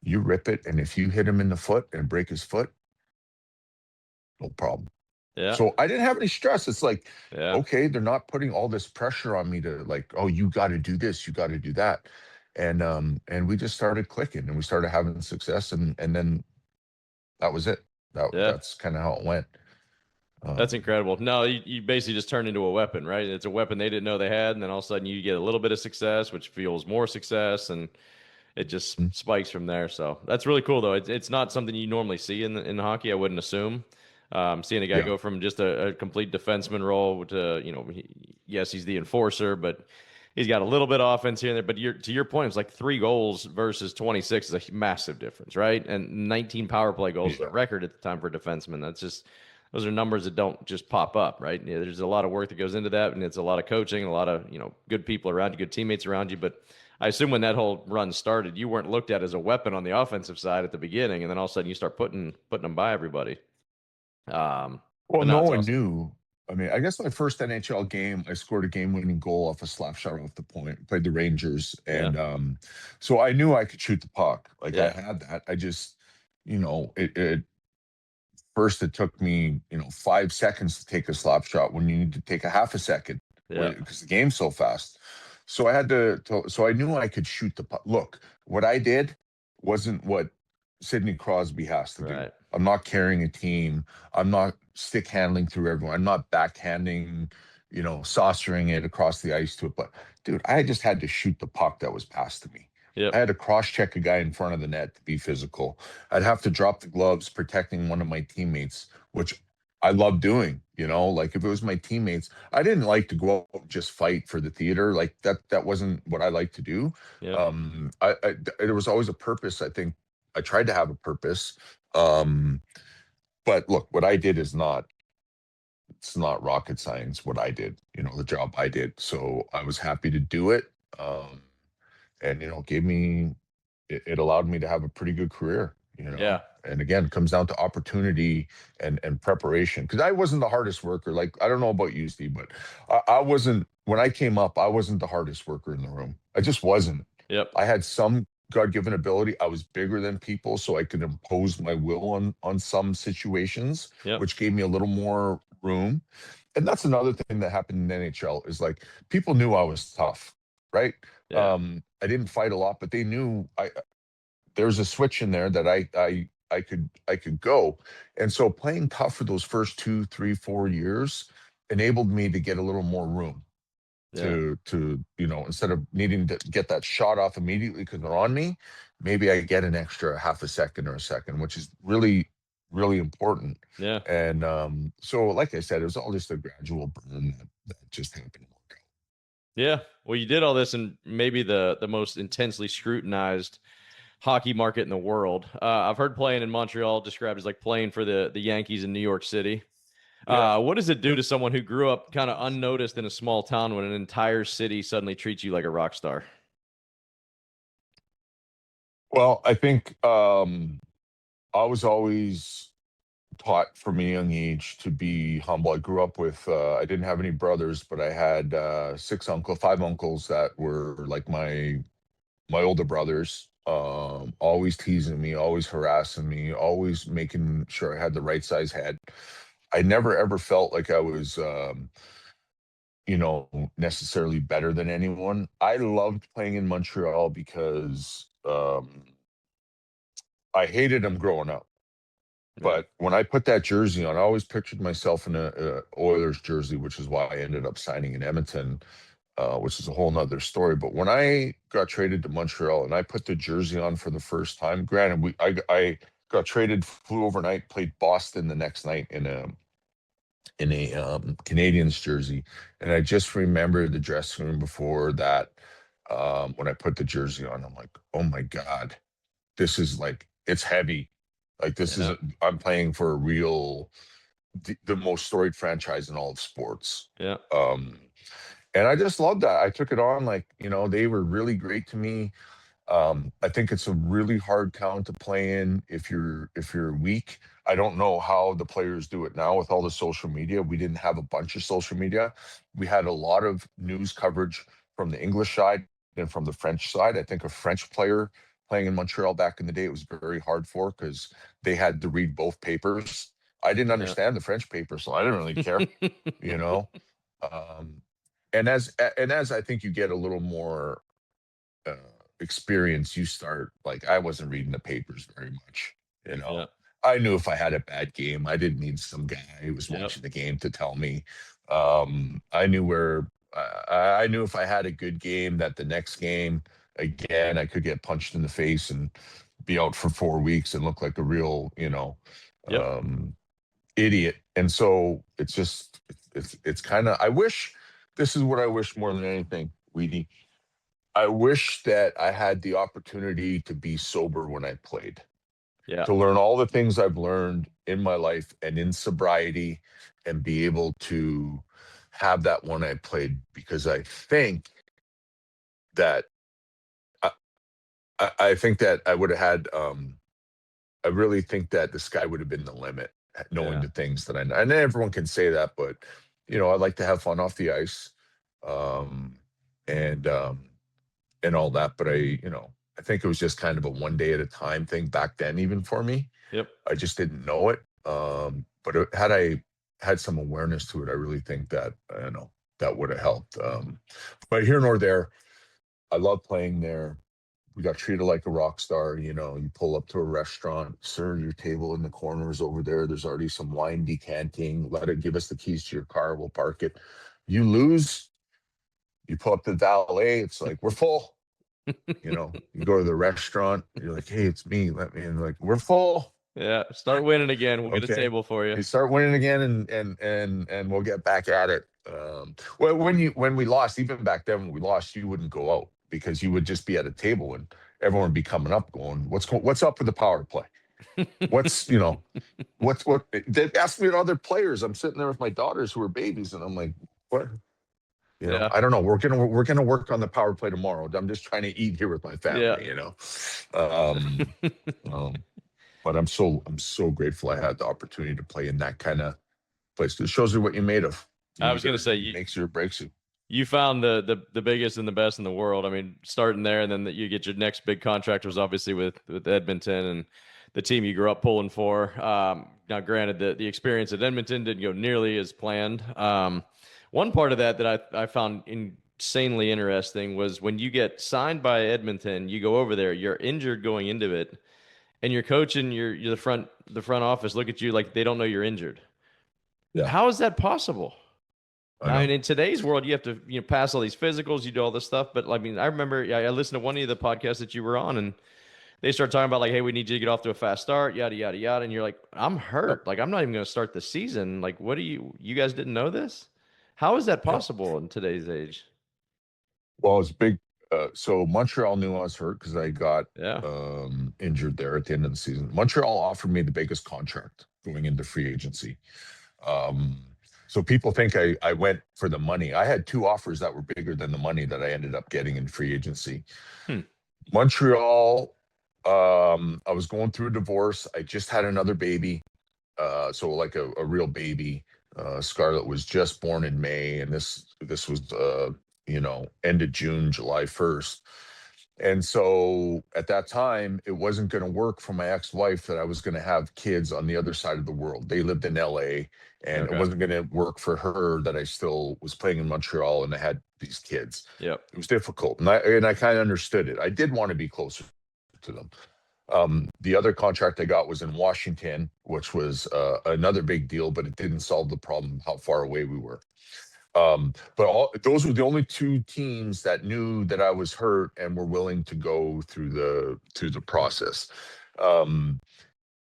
you rip it, and if you hit him in the foot and break his foot, no problem. Yeah. So I didn't have any stress. It's like, Yeah. okay, they're not putting all this pressure on me to like, oh, you got to do this, you got to do that. And we just started clicking and we started having success, and then that was it. Yeah. That's kind of how it went. That's Um, incredible. No, you basically just turned into a weapon, right? It's a weapon they didn't know they had, and then all of a sudden you get a little bit of success, which fuels more success, and it just mm, spikes from there. So that's really cool, though. It's not something you normally see in hockey. I wouldn't assume. Seeing a guy yeah. go from just a complete defenseman role to, yes, he's the enforcer, but he's got a little bit of offense here and there. But to your point, it's like 3 goals versus 26 is a massive difference, right? And 19 power play goals is a Yeah. record at the time for a defenseman. That's just those are numbers that don't just pop up, right? Yeah, there's a lot of work that goes into that, and it's a lot of coaching, a lot of good people around you, good teammates around you. But I assume when that whole run started, you weren't looked at as a weapon on the offensive side at the beginning, and then all of a sudden you start putting them by everybody. Well, But no, no it's one awesome. knew. I mean, I guess my first NHL game, I scored a game-winning goal off a slap shot off the point. Played the Rangers, Yeah, and so I knew I could shoot the puck. Like I yeah, had that. I just, it first it took me 5 seconds to take a slap shot when you need to take a half a second yeah, because the game's so fast. So I had so I knew I could shoot the puck. Look, what I did wasn't what Sidney Crosby has to do. right. I'm not carrying a team. I'm not stick handling through everyone. I'm not backhanding, saucering it across the ice to it. But dude, I just had to shoot the puck that was passed to me. I Yep, had to cross check a guy in front of the net to be physical. I'd have to drop the gloves protecting one of my teammates, which I love doing. Like if it was my teammates, I didn't like to go out and just fight for the theater. Like that wasn't what I like to do. yep, There was always a purpose. I think I tried to have a purpose. Um, but look, what I did it's not rocket science what I did, the job I did. So I was happy to do it. And gave me it allowed me to have a pretty good career. yeah, And again, it comes down to opportunity and preparation. Because I wasn't the hardest worker. Like I don't know about you, Steve, but I wasn't when I came up. I wasn't the hardest worker in the room. I just wasn't. yep, I had some God-given ability. I was bigger than people, so I could impose my will on some situations, yep, which gave me a little more room. And that's another thing that happened in NHL is like people knew I was tough, right? yeah, I didn't fight a lot, but they knew there's a switch in there that I could go. And so playing tough for those first 2, 3, 4 years enabled me to get a little more room yeah, to instead of needing to get that shot off immediately because they're on me, maybe I get an extra half a second or a second, which is really, really important. yeah. And so like I said, it was all just a gradual burn that just happened to work out. Yeah. Well, you did all this in maybe the most intensely scrutinized hockey market in the world. I've heard playing in Montreal described as like playing for the Yankees in New York City. Yeah. What does it do Yeah. to someone who grew up kind of unnoticed in a small town when an entire city suddenly treats you like a rock star? Well, I think I was always taught from a young age to be humble. I grew up with I didn't have any brothers, but I had 5 uncles that were like my older brothers. Always teasing me, always harassing me, always making sure I had the right size head. I never ever felt like I was necessarily better than anyone. I loved playing in Montreal because I hated them growing up. Yeah. But when I put that jersey on, I always pictured myself in a Oilers jersey, which is why I ended up signing in Edmonton, which is a whole nother story. But when I got traded to Montreal and I put the jersey on for the first time, granted, I got traded, flew overnight, played Boston the next night in a Canadians jersey, and I just remember the dressing room before that. when I put the jersey on. I'm like, oh my God, this is like, it's heavy. Like this is, Yeah. I'm playing for a real, the most storied franchise in all of sports. Yeah. Um, and I just loved that. I took it on, like, they were really great to me. I think it's a really hard town to play in if you're weak. I don't know how the players do it now with all the social media. We didn't have a bunch of social media. We had a lot of news coverage from the English side and from the French side. I think a French player playing in Montreal back in the day, it was very hard for because they had to read both papers. I didn't Yeah. understand the French paper, so I didn't really care, you know. Um, and as I think you get a little more uh, experience, you start like I wasn't reading the papers very much. You know, Yeah. I knew if I had a bad game, I didn't need some guy who was Yep. watching the game to tell me. I knew where I knew if I had a good game that the next game again I could get punched in the face and be out for 4 weeks and look like a real, Yep. um, idiot. And so it's just it's kind of I wish this is what I wish more than anything, Weedy. I wish that I had the opportunity to be sober when I played, Yeah. to learn all the things I've learned in my life and in sobriety and be able to have that when I played, because I think that I, I think that I would have had I really think that the sky would have been the limit, knowing Yeah. the things that I know. And everyone can say that, but I like to have fun off the ice. Um and and all that. But I think it was just kind of a one day at a time thing back then, even for me. Yep. I just didn't know it. But had I had some awareness to it, I really think that, that would have helped. But here nor there, I love playing there. We got treated like a rock star. You pull up to a restaurant, sir, your table in the corner is over there. There's already some wine decanting. Give us the keys to your car. We'll park it. You lose, you pull up the valet. It's like, we're full. You go to the restaurant, you're like, hey, it's me. Let me in. Like, we're full. Yeah. Start winning again. We'll get a Okay. table for you. You start winning again and we'll get back at it. Well, when we lost, even back then when we lost, you wouldn't go out because you would just be at a table and everyone would be coming up going, what's up with the power play? What's what they asked me to other players. I'm sitting there with my daughters who are babies, and I'm like, what? Yeah. I don't know. We're gonna work on the power play tomorrow. I'm just trying to eat here with my Yeah. family. Um, um, but I'm so grateful I had the opportunity to play in that kind of place. It shows you what you're made of. I was gonna say It makes you or breaks you. you found the biggest and the best in the world. I mean, starting there, and then you get your next big contract was obviously with Edmonton and the team you grew up pulling for. Now, granted, the experience at Edmonton didn't go nearly as planned. One part of that I found insanely interesting was when you get signed by Edmonton, you go over there, you're injured going into it, and your coach and you're the front office look at you like they don't know you're injured. Yeah, How is that possible? I I mean, know. in today's world, you have to pass all these physicals, you do all this stuff. But I mean, I remember I listened to one of the podcasts that you were on, and they start talking about like, hey, we need you to get off to a fast start, yada yada yada, and you're like, I'm Yep. hurt, like I'm not even going to start the season. Like, what do you guys didn't know this? How is that Yep. possible in today's age? Well, it's big. So Montreal knew I was hurt because I got Yeah. injured there at the end of the season. Montreal offered me the biggest contract going into free agency. Um, so people think I went for the money. I had two offers that were bigger than the money that I ended up getting in free agency. Hmm. Montreal, I was going through a divorce. I just had another baby. So like a real baby. Scarlett was just born in May, and this was end of June, July 1st. And so at that time, it wasn't going to work for my ex-wife that I was going to have kids on the other side of the world. They lived in LA, and it Okay. wasn't going to work for her that I still was playing in Montreal and I had these kids. Yep. It was difficult, and I kind of understood it. I did want to be closer to them. The other contract I got was in Washington, which was another big deal, but it didn't solve the problem how far away we were. Those were the only two teams that knew that I was hurt and were willing to go through the process. Um,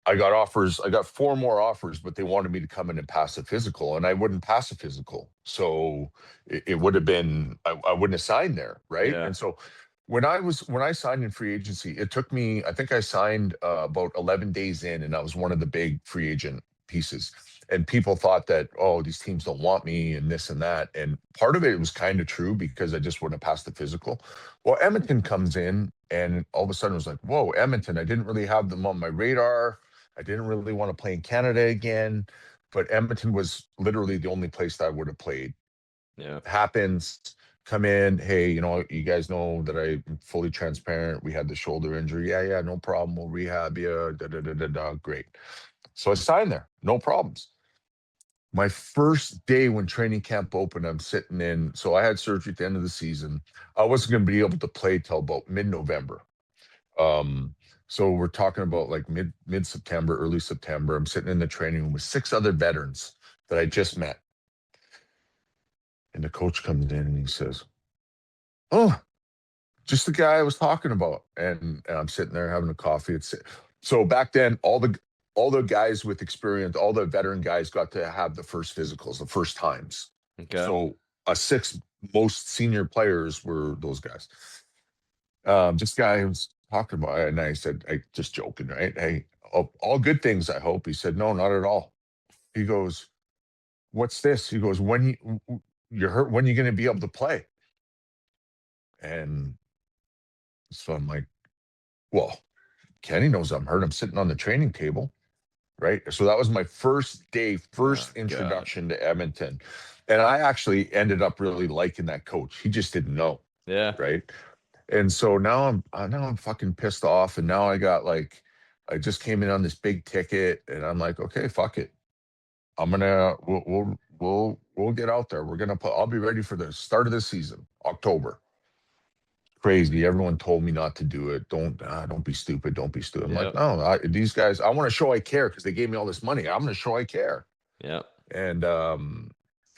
I got offers. I got 4 more offers, but they wanted me to come in and pass a physical, and I wouldn't pass a physical. So it would have been, I wouldn't have signed there, right? Yeah. And so when I signed in free agency, it took me, I think I signed about 11 days in, and I was one of the big free agent pieces. And people thought that, oh, these teams don't want me and this and that. And part of it was kind of true because I just wouldn't have passed the physical. Well, Edmonton comes in, and all of a sudden it was like, whoa, Edmonton. I didn't really have them on my radar. I didn't really want to play in Canada again, but Edmonton was literally the only place that I would have played. Yeah. Happens, come in. Hey, you guys know that I'm fully transparent. We had the shoulder injury. Yeah, no problem. We'll rehab you. Da, da, da, da, da. Great. So I signed there. No problems. My first day when training camp opened, I'm sitting in. So I had surgery at the end of the season. I wasn't going to be able to play till about mid-November. So we're talking about like mid-September, early September. I'm sitting in the training room with 6 other veterans that I just met. And the coach comes in and he says, "Oh, just the guy I was talking about." And I'm sitting there having a coffee. So back then, all the guys with experience, all the veteran guys got to have the first physicals, the first times. Okay. So 6 most senior players were those guys. This guy was talking about it, and I said, I just joking, right? Hey, all good things, I hope. He said, no, not at all. He goes, what's this? He goes, you're hurt, when are you going to be able to play? And so I'm like, well, Kenny knows I'm hurt. I'm sitting on the training table, right? So that was my first introduction to Edmonton. And I actually ended up really liking that coach. He just didn't know. Yeah. Right. And so now I'm fucking pissed off. And now I just came in on this big ticket, and I'm like, okay, fuck it. We'll get out there. I'll be ready for the start of the season, October. Crazy. Everyone told me not to do it. Don't be stupid. Don't be stupid. I'm like, no, these guys, I want to show I care because they gave me all this money. I'm going to show I care. Yeah. And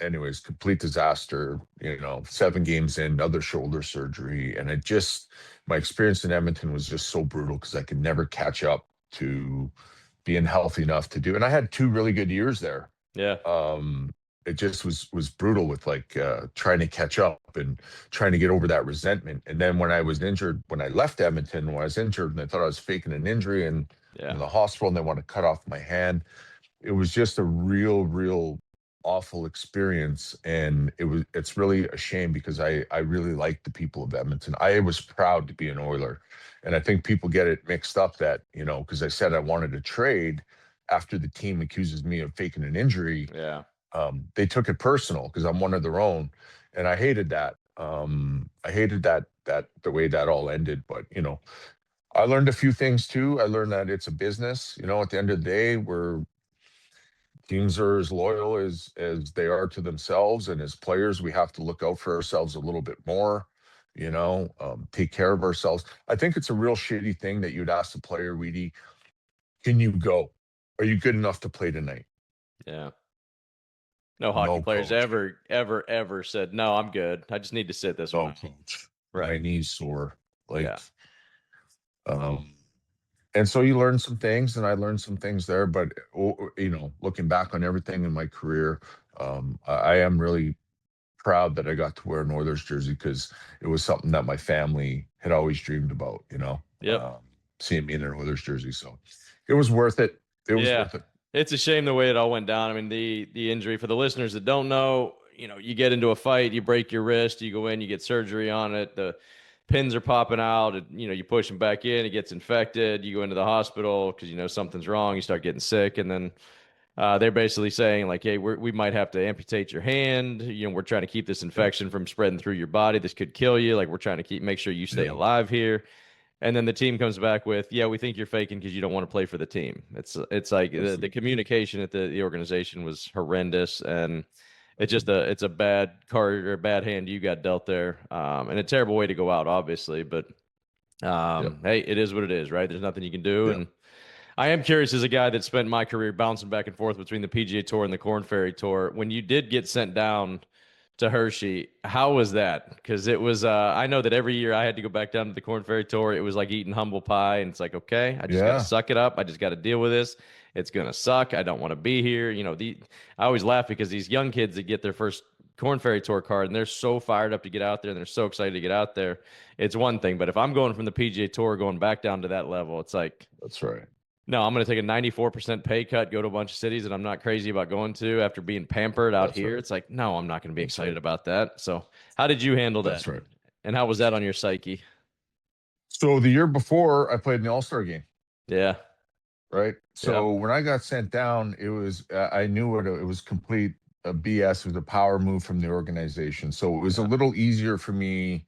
anyways, complete disaster. 7 games in, another shoulder surgery, and my experience in Edmonton was just so brutal because I could never catch up to being healthy enough to do. And I had 2 really good years there. Yeah. It just was brutal with trying to catch up and trying to get over that resentment. And then when I left Edmonton, when I was injured, and I thought I was faking an injury in the hospital, and they want to cut off my hand. It was just a real awful experience. And it's really a shame because I really liked the people of Edmonton. I was proud to be an Oiler. And I think people get it mixed up that, because I said I wanted to trade after the team accuses me of faking an injury. Yeah. They took it personal because I'm one of their own. And I hated that. I hated that the way that all ended. But, I learned a few things too. I learned that it's a business. At the end of the day, teams are as loyal as they are to themselves, and as players, we have to look out for ourselves a little bit more. Take care of ourselves. I think it's a real shitty thing that you'd ask the player, Weedy, can you go? Are you good enough to play tonight? Yeah. No hockey players ever said, no, I'm good. I just need to sit this one. Coach. Right. My knees sore. And so you learn some things, and I learned some things there. But, looking back on everything in my career, I am really proud that I got to wear an Oilers jersey because it was something that my family had always dreamed about, seeing me in an Oilers jersey. So it was worth it. It was worth it. It's a shame the way it all went down. I mean, the injury, for the listeners that don't know, you get into a fight, you break your wrist, you go in, you get surgery on it. The pins are popping out, and, you push them back in, it gets infected. You go into the hospital because, something's wrong. You start getting sick. And then they're basically saying like, hey, we might have to amputate your hand. We're trying to keep this infection from spreading through your body. This could kill you. Like, we're trying to make sure you stay alive here. And then the team comes back with, yeah, we think you're faking because you don't want to play for the team. It's like the communication at the organization was horrendous, and it's just it's a bad card or a bad hand you got dealt there, and a terrible way to go out, obviously. But hey, it is what it is, right? There's nothing you can do. And I am curious, as a guy that spent my career bouncing back and forth between the PGA Tour and the Korn Ferry Tour, when you did get sent down to Hershey. How was that? Because it was, I know that every year I had to go back down to the Corn Ferry Tour. It was like eating humble pie. And it's like, okay, I just got to Yeah, suck it up. I just got to deal with this. It's going to suck. I don't want to be here. I always laugh because these young kids that get their first Corn Ferry Tour card and they're so fired up to get out there and they're so excited to get out there. It's one thing. But if I'm going from the PGA Tour going back down to that level, it's like, that's right. no, I'm going to take a 94% pay cut, go to a bunch of cities that I'm not crazy about going to after being pampered out That's here. right. It's like, no, I'm not going to be That's excited right. about that. So, how did you handle that? That's right. And how was that on your psyche? So the year before, I played in the All-Star game, Yeah. right? Yeah. So when I got sent down, it was I knew it was complete BS. It was a power move from the organization. So it was a Yeah. little easier for me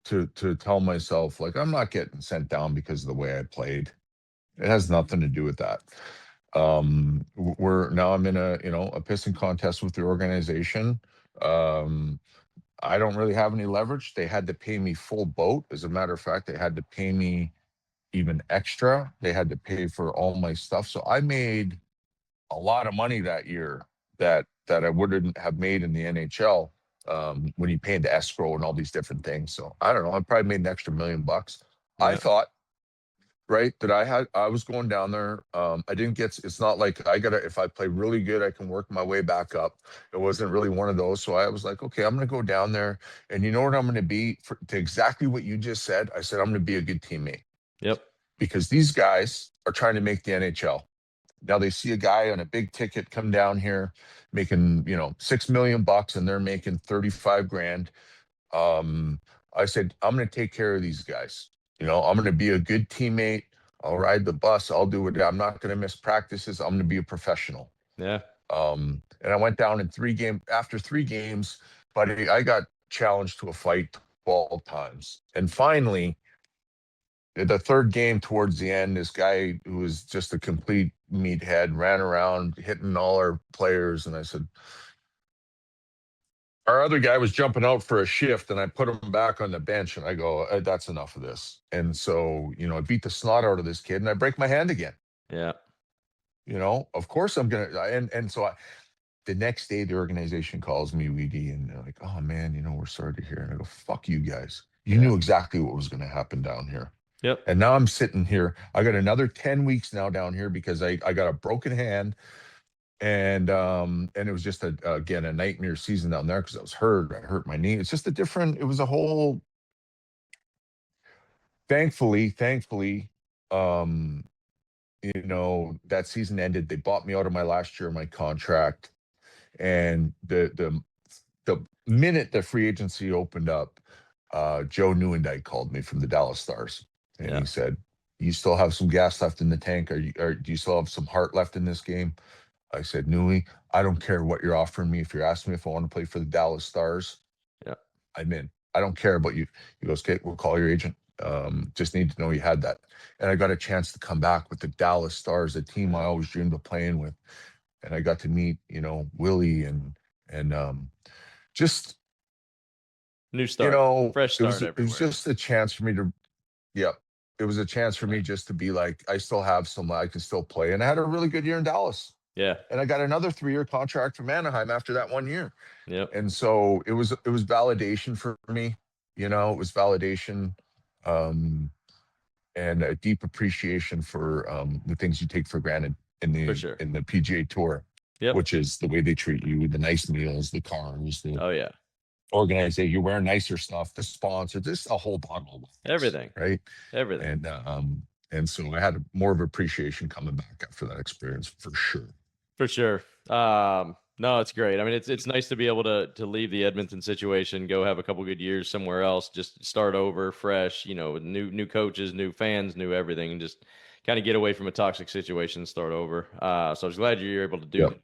to tell myself, like, I'm not getting sent down because of the way I played. It has nothing to do with that. We're now I'm in a pissing contest with the organization. Um, I don't really have any leverage. They had to pay me full boat. As a matter of fact, they had to pay me even extra. They had to pay for all my stuff. So I made a lot of money that year that I wouldn't have made in the NHL, when you pay into escrow and all these different things. So I don't know. I probably made an extra $1 million. I Yeah. thought, right, that I was going down there. I didn't get, it's not like if I play really good, I can work my way back up. It wasn't really one of those. So I was like, okay, I'm going to go down there. And you know what I'm going to be to exactly what you just said? I said, I'm going to be a good teammate Yep. because these guys are trying to make the NHL. Now they see a guy on a big ticket come down here making, $6 million and they're making 35 grand. I said, I'm going to take care of these guys. I'm going to be a good teammate. I'll ride the bus. I'll do it. I'm not going to miss practices. I'm going to be a professional. Yeah. And I went down in after 3 games, but I got challenged to a fight 12 times. And finally, the third game towards the end, this guy who was just a complete meathead ran around hitting all our players. And I said, our other guy was jumping out for a shift and I put him back on the bench and I go, that's enough of this. And so, I beat the snot out of this kid and I break my hand again. Yeah. Of course I'm going to, and so the next day the organization calls me, Weedy, and they're like, oh man, we're sorry to hear. And I go, fuck you guys. You knew exactly what was going to happen down here. Yep. And now I'm sitting here. I got another 10 weeks now down here because I got a broken hand. And it was just again a nightmare season down there because I was hurt. I hurt my knee. It's just it was a whole. Thankfully, that season ended. They bought me out of my last year of my contract, and the minute the free agency opened up, Joe Newendike called me from the Dallas Stars, and Yeah. he said, "You still have some gas left in the tank, or do you still have some heart left in this game?" I said, Newey, I don't care what you're offering me. If you're asking me if I want to play for the Dallas Stars, Yeah. I'm in. I don't care about you. He goes, okay, we'll call your agent. Just need to know you had that. And I got a chance to come back with the Dallas Stars, a team I always dreamed of playing with. And I got to meet, Willie and just New start. Fresh it start was everywhere. just a chance for me to, yeah, it was a chance for me just to be like, I still have some, I can still play. And I had a really good year in Dallas. Yeah. And I got another 3-year contract from Anaheim after that 1 year. Yep. And so it was validation for me. It was validation, and a deep appreciation for the things you take for granted in the For sure. in the PGA Tour, Yep. which is the way they treat you, the nice meals, the cars, the Oh yeah. organization. You wear nicer stuff, the sponsor, this a whole bottle of wine, Everything. right? Everything. And so I had more of appreciation coming back after that experience for sure. For sure. No, it's great. I mean, it's nice to be able to leave the Edmonton situation, go have a couple good years somewhere else, just start over fresh, with new coaches, new fans, new everything, and just kind of get away from a toxic situation and start over. So I was glad you're able to do that.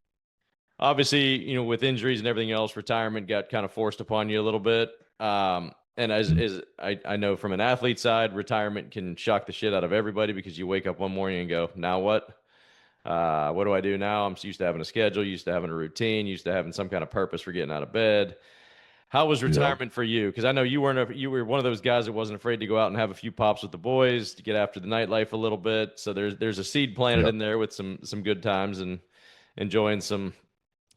Obviously, with injuries and everything else, retirement got kind of forced upon you a little bit. And as I know from an athlete side, retirement can shock the shit out of everybody because you wake up one morning and go, now what? What do I do now? I'm used to having a schedule, used to having a routine, used to having some kind of purpose for getting out of bed. How was retirement for you? Because I know you were one of those guys that wasn't afraid to go out and have a few pops with the boys to get after the nightlife a little bit. So there's a seed planted in there with some good times and enjoying some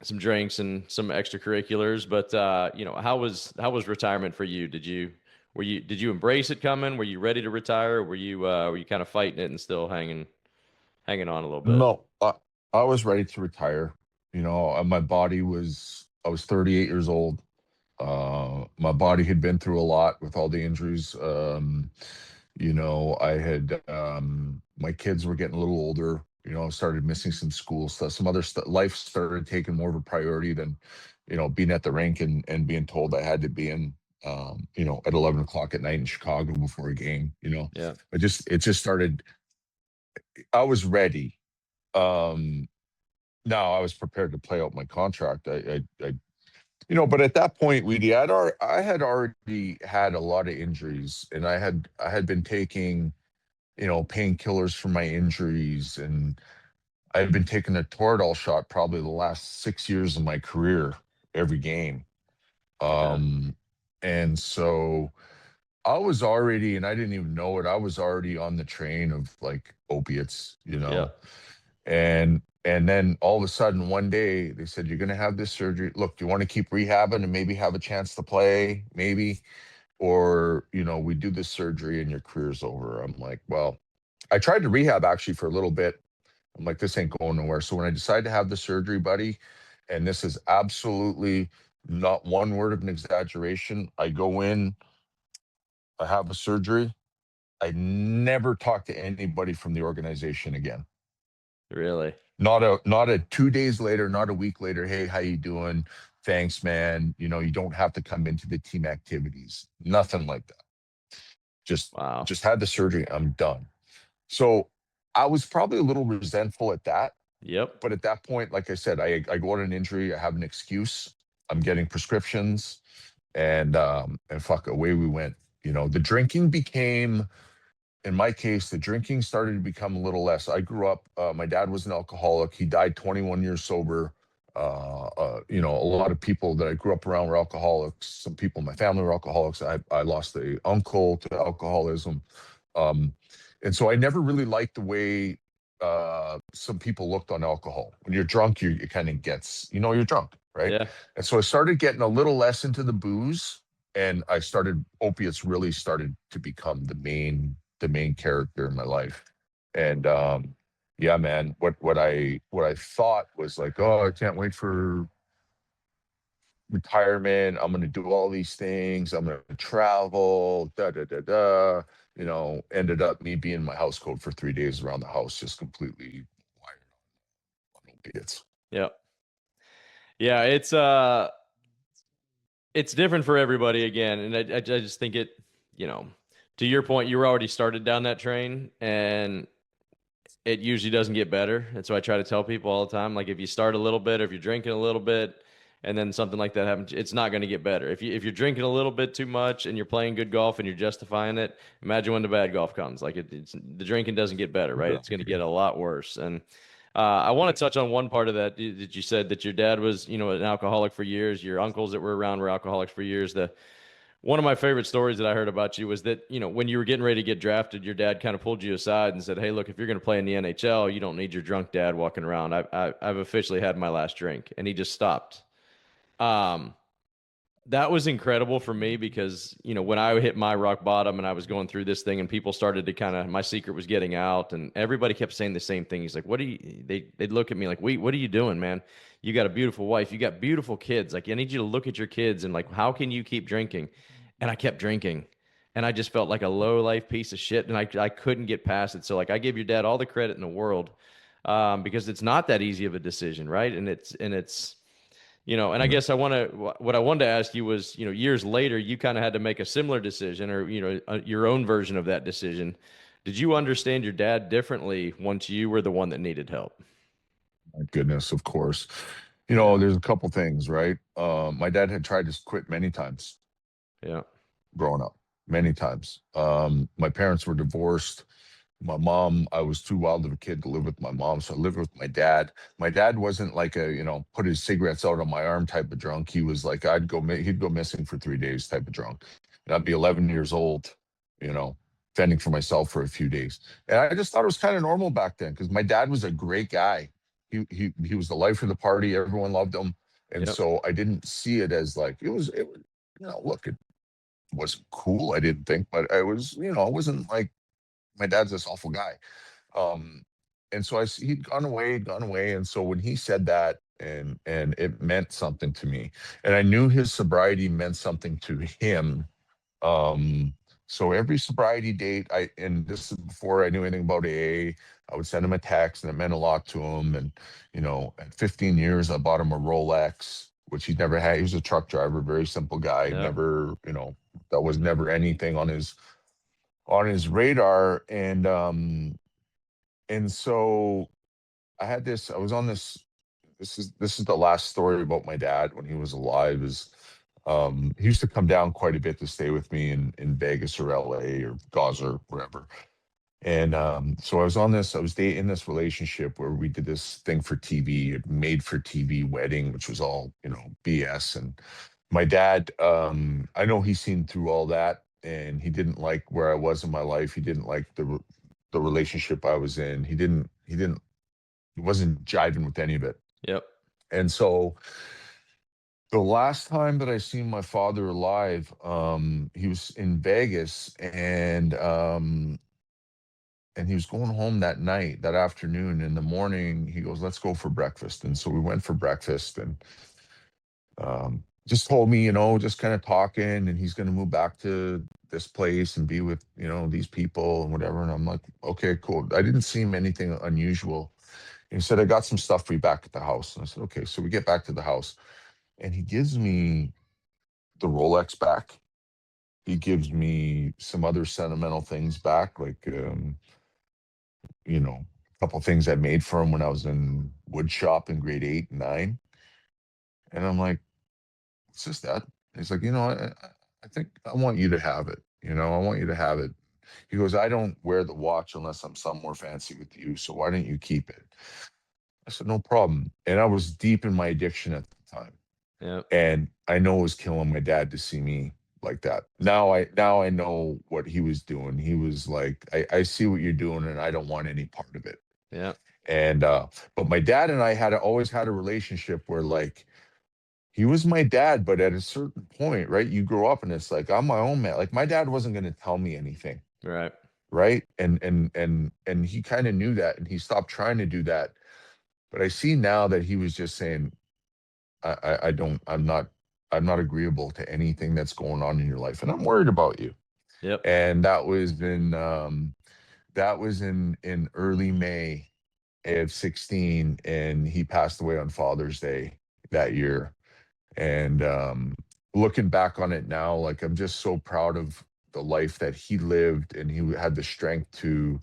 some drinks and some extracurriculars. But how was retirement for you? Did you embrace it coming? Were you ready to retire? Or were you kind of fighting it and still hanging on a little bit? No, I was ready to retire. My body I was 38 years old. My body had been through a lot with all the injuries. I had my kids were getting a little older. Started missing some school stuff, some other stuff. Life started taking more of a priority than, being at the rink and being told I had to be in, at 11 o'clock at night in Chicago before a game. Yeah. It just started. I was ready. Um, Now I was prepared to play out my contract. But at that point, I had already had a lot of injuries, and I had been taking, painkillers for my injuries, and I had been taking a Toradol shot probably the last 6 years of my career, every game. Yeah. And so I was already, and I didn't even know it, I was already on the train of like opiates, Yeah. and then all of a sudden one day they said, you're going to have this surgery. Look, do you want to keep rehabbing and maybe have a chance to play? Maybe. Or, we do this surgery and your career's over. I'm like, well, I tried to rehab actually for a little bit. I'm like, this ain't going nowhere. So when I decided to have the surgery, buddy, and this is absolutely not one word of an exaggeration, I go in, I have a surgery. I never talk to anybody from the organization again. Really? Not a 2 days later, not a week later. Hey, how you doing? Thanks, man. You don't have to come into the team activities. Nothing like that. Just Wow. just had the surgery. I'm done. So I was probably a little resentful at that. Yep. But at that point, like I said, I go on an injury. I have an excuse. I'm getting prescriptions, and fuck, away we went. The drinking became, in my case, the drinking started to become a little less. I grew up, my dad was an alcoholic. He died 21 years sober. A lot of people that I grew up around were alcoholics. Some people in my family were alcoholics. I lost a uncle to alcoholism. Um, and so I never really liked the way some people looked on alcohol. When you're drunk, it kind of gets, you're drunk, right? Yeah. And so I started getting a little less into the booze, and opiates really started to become the main character in my life. And yeah, man, what I thought was like, oh, I can't wait for retirement. I'm gonna do all these things. I'm gonna travel, da da da da. Ended up me being in my house coat for 3 days around the house, just completely wired on opiates. Yep. Yeah. It's different for everybody again, and I just think you know, to your point, you were already started down that train, and it usually doesn't get better. And so I try to tell people all the time, like if you start a little bit, or if you're drinking a little bit, and then something like that happens, it's not going to get better. If you're drinking a little bit too much and you're playing good golf and you're justifying it, imagine when the bad golf comes. Like the drinking doesn't get better, right? It's going to get a lot worse. And I want to touch on one part of that that you said that your dad was, an alcoholic for years. Your uncles that were around were alcoholics for years. One of my favorite stories that I heard about you was that, when you were getting ready to get drafted, your dad kind of pulled you aside and said, "Hey, look, if you're going to play in the NHL, you don't need your drunk dad walking around. I've officially had my last drink." And he just stopped. Um, that was incredible for me because, when I hit my rock bottom and I was going through this thing and people started to my secret was getting out and everybody kept saying the same thing. He's like, they'd look at me like, "What are you doing, man? You got a beautiful wife. You got beautiful kids. Like, I need you to look at your kids and like, how can you keep drinking?" And I kept drinking and I just felt like a low life piece of shit. And I couldn't get past it. So like, I give your dad all the credit in the world, because it's not that easy of a decision. Right. And I guess what I wanted to ask you was, years later, you kind of had to make a similar decision or, your own version of that decision. Did you understand your dad differently once you were the one that needed help? My goodness, of course. Yeah. There's a couple things, right? My dad had tried to quit many times Yeah. growing up, many times. My parents were divorced. My mom, I was too wild of a kid to live with my mom, so I lived with my dad. My dad wasn't like put his cigarettes out on my arm type of drunk. He was like, he'd go missing for 3 days type of drunk. And I'd be 11 years old, you know, fending for myself for a few days. And I just thought it was kind of normal back then because my dad was a great guy. he was the life of the party. Everyone loved him. And Yep. so I didn't see it as like it was, look, it wasn't cool, I didn't think, but I was, it wasn't like my dad's this awful guy. Um, and so he'd gone away. And so when he said that, and it meant something to me, and I knew his sobriety meant something to him. Um, so every sobriety date, and this is before I knew anything about AA, I would send him a text, and it meant a lot to him. And at 15 years, I bought him a Rolex, which he'd never had. He was a truck driver, very simple guy, Yep. never, that was never anything on his radar. And so I was on this. This is the last story about my dad when he was alive. Is he used to come down quite a bit to stay with me in Vegas or LA or Gaza or wherever. And so I was in this relationship where we did this thing for TV, a made for TV wedding, which was all, BS. And my dad, I know he's seen through all that, and he didn't like where I was in my life. He didn't like the relationship I was in. He wasn't jiving with any of it. Yep. And so the last time that I seen my father alive, he was in Vegas, and he was going home that night, that afternoon. In the morning, he goes, "Let's go for breakfast." And so we went for breakfast, and just told me, just kind of talking, and he's going to move back to this place and be with, these people and whatever. And I'm like, okay, cool. I didn't seem anything unusual. And he said, "I got some stuff for you back at the house." And I said, okay. So we get back to the house, and he gives me the Rolex back. He gives me some other sentimental things back, like, a couple things I made for him when I was in wood shop in grade 8 and 9. And I'm like, "What's this, Dad?" He's like, I think I want you to have it. I want you to have it. He goes, "I don't wear the watch unless I'm somewhere fancy with you. So why don't you keep it?" I said, "No problem." And I was deep in my addiction at the time. Yep. And I know it was killing my dad to see me like that. Now I know what he was doing. He was like, I see what you're doing, and I don't want any part of it. Yep. And but my dad and I always had a relationship where, like, he was my dad, but at a certain point, right? You grow up and it's like, I'm my own man. Like, my dad wasn't going to tell me anything, Right. right? And he kind of knew that, and he stopped trying to do that. But I see now that he was just saying, I don't, I'm not agreeable to anything that's going on in your life, and I'm worried about you. Yep. And that was in early May of 16, and he passed away on Father's Day that year. And looking back on it now, like, I'm just so proud of the life that he lived, and he had the strength to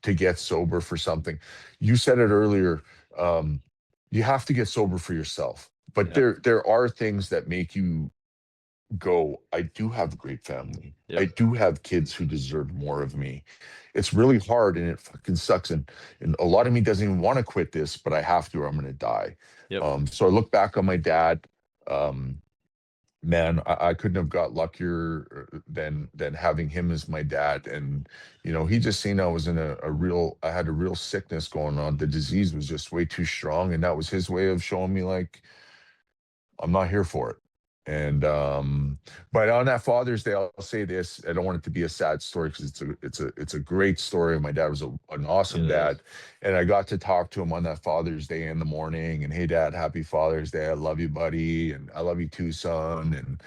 get sober for something. You said it earlier. You have to get sober for yourself, but Yep. there are things that make you go, I do have a great family. I Yep. do have kids who deserve more of me. It's really hard, and it fucking sucks. And a lot of me doesn't even want to quit this, but I have to, or I'm going to die. Yep. So I look back on my dad. Um, Man, I couldn't have got luckier than having him as my dad. And he just seen I was in I had a real sickness going on. The disease was just way too strong, and that was his way of showing me, like, I'm not here for it. And but on that Father's Day, I'll say this: I don't want it to be a sad story, because it's a great story. My dad was an awesome It is. dad, and I got to talk to him on that Father's Day in the morning. And, "Hey, Dad, happy Father's Day. I love you, buddy, and I love you too, son." And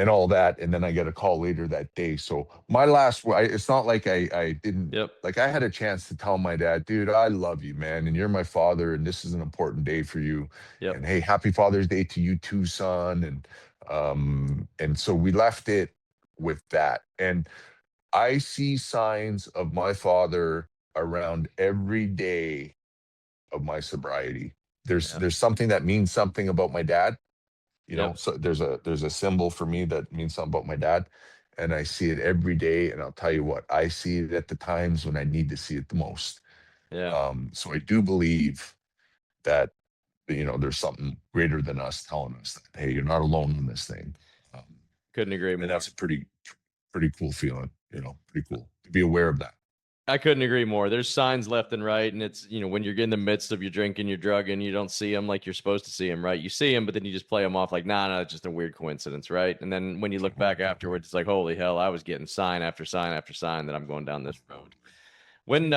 all that. And then I get a call later that day. So my it's not like I didn't, Yep. like, I had a chance to tell my dad, "Dude, I love you, man, and you're my father, and this is an important day for you. Yep. And hey, happy Father's Day to you too, son." And so we left it with that. And I see signs of my father around every day of my sobriety. Yeah. There's something that means something about my dad. Yep. So there's a symbol for me that means something about my dad, and I see it every day. And I'll tell you what, I see it at the times when I need to see it the most. Yeah. So I do believe that, there's something greater than us telling us that, hey, you're not alone in this thing. Um, Couldn't agree and more. that's a pretty cool feeling. Pretty cool to be aware of that. I couldn't agree more. There's signs left and right, and it's, when you're in the midst of your drinking, your drugging, you don't see them like you're supposed to see them, right? You see them, but then you just play them off like, nah, it's just a weird coincidence, right? And then when you look back afterwards, it's like, holy hell, I was getting sign after sign after sign that I'm going down this road. When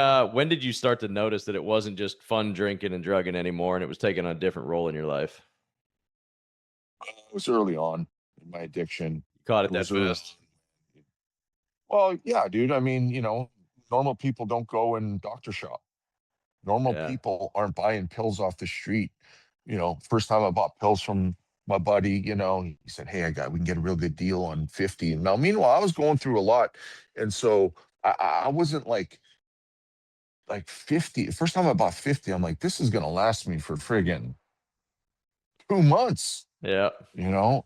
did you start to notice that it wasn't just fun drinking and drugging anymore, and it was taking a different role in your life? It was early on in my addiction. You caught it It that was early fast. on. Well, yeah, dude. I mean, normal people don't go and doctor shop. Normal Yeah, people aren't buying pills off the street. First time I bought pills from my buddy, he said, "Hey, we can get a real good deal on 50." And now, meanwhile, I was going through a lot. And so I wasn't like 50. First time I bought 50, I'm like, this is gonna last me for friggin' 2 months, yeah. you know.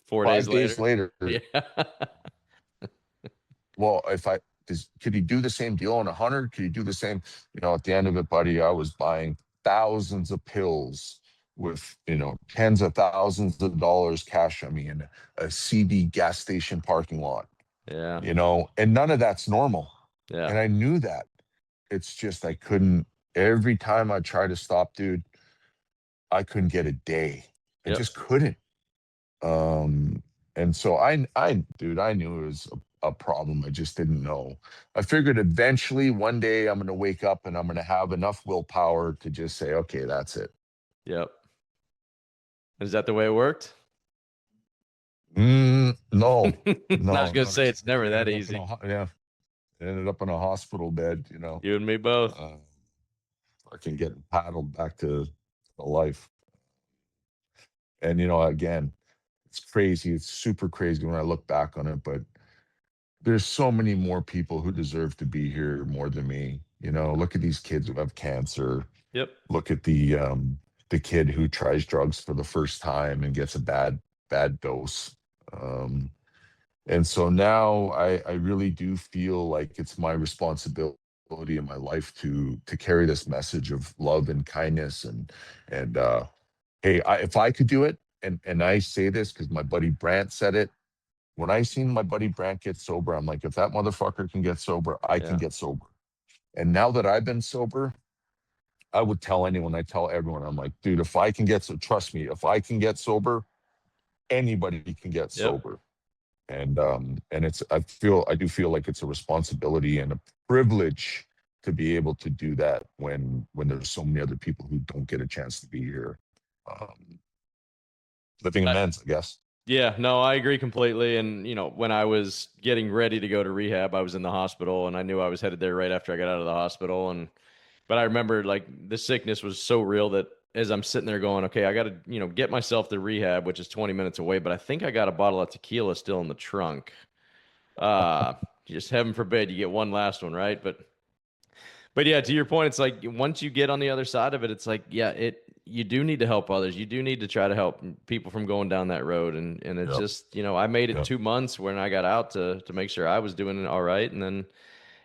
4 days 5 days later. later, Yeah, well, if I could he do the same deal on 100? Could he do the same? At the end of it, buddy, I was buying thousands of pills with tens of thousands of dollars cash on me in a CD gas station parking lot. yeah, And none of that's normal. yeah. And I knew that. It's just I couldn't. Every time I tried to stop, dude, I couldn't get a day. I Yep, just couldn't. Um, and so dude, I knew it was a problem. I just didn't know. I figured eventually one day I'm going to wake up and I'm going to have enough willpower to just say, okay, that's it. yep. Is that the way it worked? No, I was no, gonna no. say it's never that Ended up in easy. yeah, ended up in a hospital bed, You and me both. uh, fucking getting paddled back to life. And, again, it's crazy. It's super crazy when I look back on it, but there's so many more people who deserve to be here more than me. Look at these kids who have cancer. Yep. Look at the kid who tries drugs for the first time and gets a bad dose. Um, and so now I really do feel like it's my responsibility in my life to carry this message of love and kindness and hey, if I could do it, and I say this because my buddy Brant said it. When I seen my buddy Brant get sober, I'm like, if that motherfucker can get sober, I can Yeah. get sober. And now that I've been sober, I would tell anyone, I tell everyone, I'm like, dude, if I can get so, trust me, if I can get sober, anybody can get Yep. sober. And I do feel like it's a responsibility and a privilege to be able to do that when there's so many other people who don't get a chance to be here. Um, Living amends, I guess. Yeah, no, I agree completely. And, when I was getting ready to go to rehab, I was in the hospital and I knew I was headed there right after I got out of the hospital. But I remember like the sickness was so real that as I'm sitting there going, okay, I got to, get myself to rehab, which is 20 minutes away, but I think I got a bottle of tequila still in the trunk. Uh, just heaven forbid you get one last one, right? But yeah, to your point, it's like once you get on the other side of it, it's like, yeah, you do need to help others. You do need to try to help people from going down that road. And it's Yep. just, I made it Yep. 2 months when I got out to make sure I was doing it all right. And then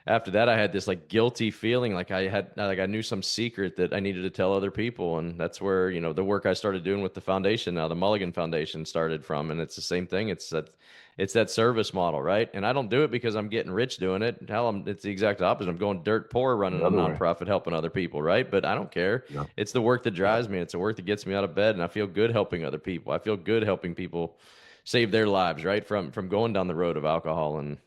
after that, I had this like guilty feeling like I knew some secret that I needed to tell other people. And that's where, the work I started doing with the foundation now, the Mulligan Foundation started from. And it's the same thing. It's that service model, right? And I don't do it because I'm getting rich doing it. Hell, it's the exact opposite. I'm going dirt poor running The a other way. nonprofit helping other people, right? But I don't care. Yeah. It's the work that Yeah. drives me. It's the work that gets me out of bed, and I feel good helping other people. I feel good helping people save their lives, right? From going down the road of alcohol and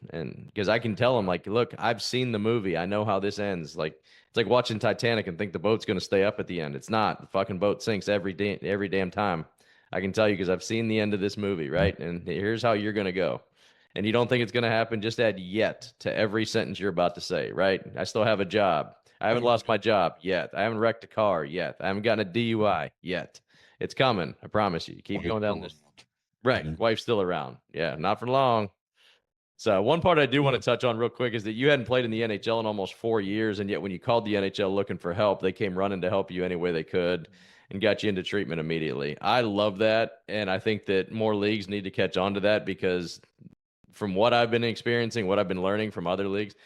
because I can tell them like, look, I've seen the movie. I know how this ends. Like it's like watching Titanic and think the boat's going to stay up at the end. It's not. The fucking boat sinks every day, every damn time. I can tell you because I've seen the end of this movie, right? And here's how you're going to go. And you don't think it's going to happen, just add yet to every sentence you're about to say, right? I still have a job. I haven't lost my job yet. I haven't wrecked a car yet. I haven't gotten a DUI yet. It's coming. I promise you. Keep going down this. Right. Mhm. Wife's still around. Yeah, not for long. So one part I do want Yeah. to touch on real quick is that you hadn't played in the NHL in almost 4 years, and yet when you called the NHL looking for help, they came running to help you any way they could and got you into treatment immediately. I love that, and I think that more leagues need to catch on to that because from what I've been experiencing, what I've been learning from other leagues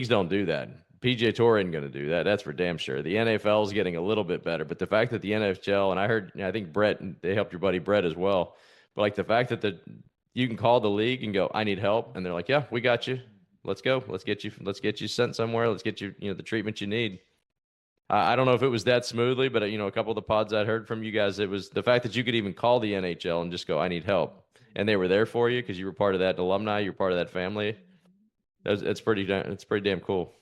don't do that. PGA Tour isn't going to do that. That's for damn sure. The NFL is getting a little bit better, but the fact that the NHL and I think Brett, they helped your buddy Brett as well. But like the fact that you can call the league and go, I need help, and they're like, yeah, we got you. let's go. Let's get you sent somewhere. Let's get you, the treatment you need. I don't know if it was that smoothly, but a couple of the pods I'd heard from you guys, it was the fact that you could even call the NHL and just go, I need help. And they were there for you because you were part of that alumni, you're part of that family. It's pretty damn cool.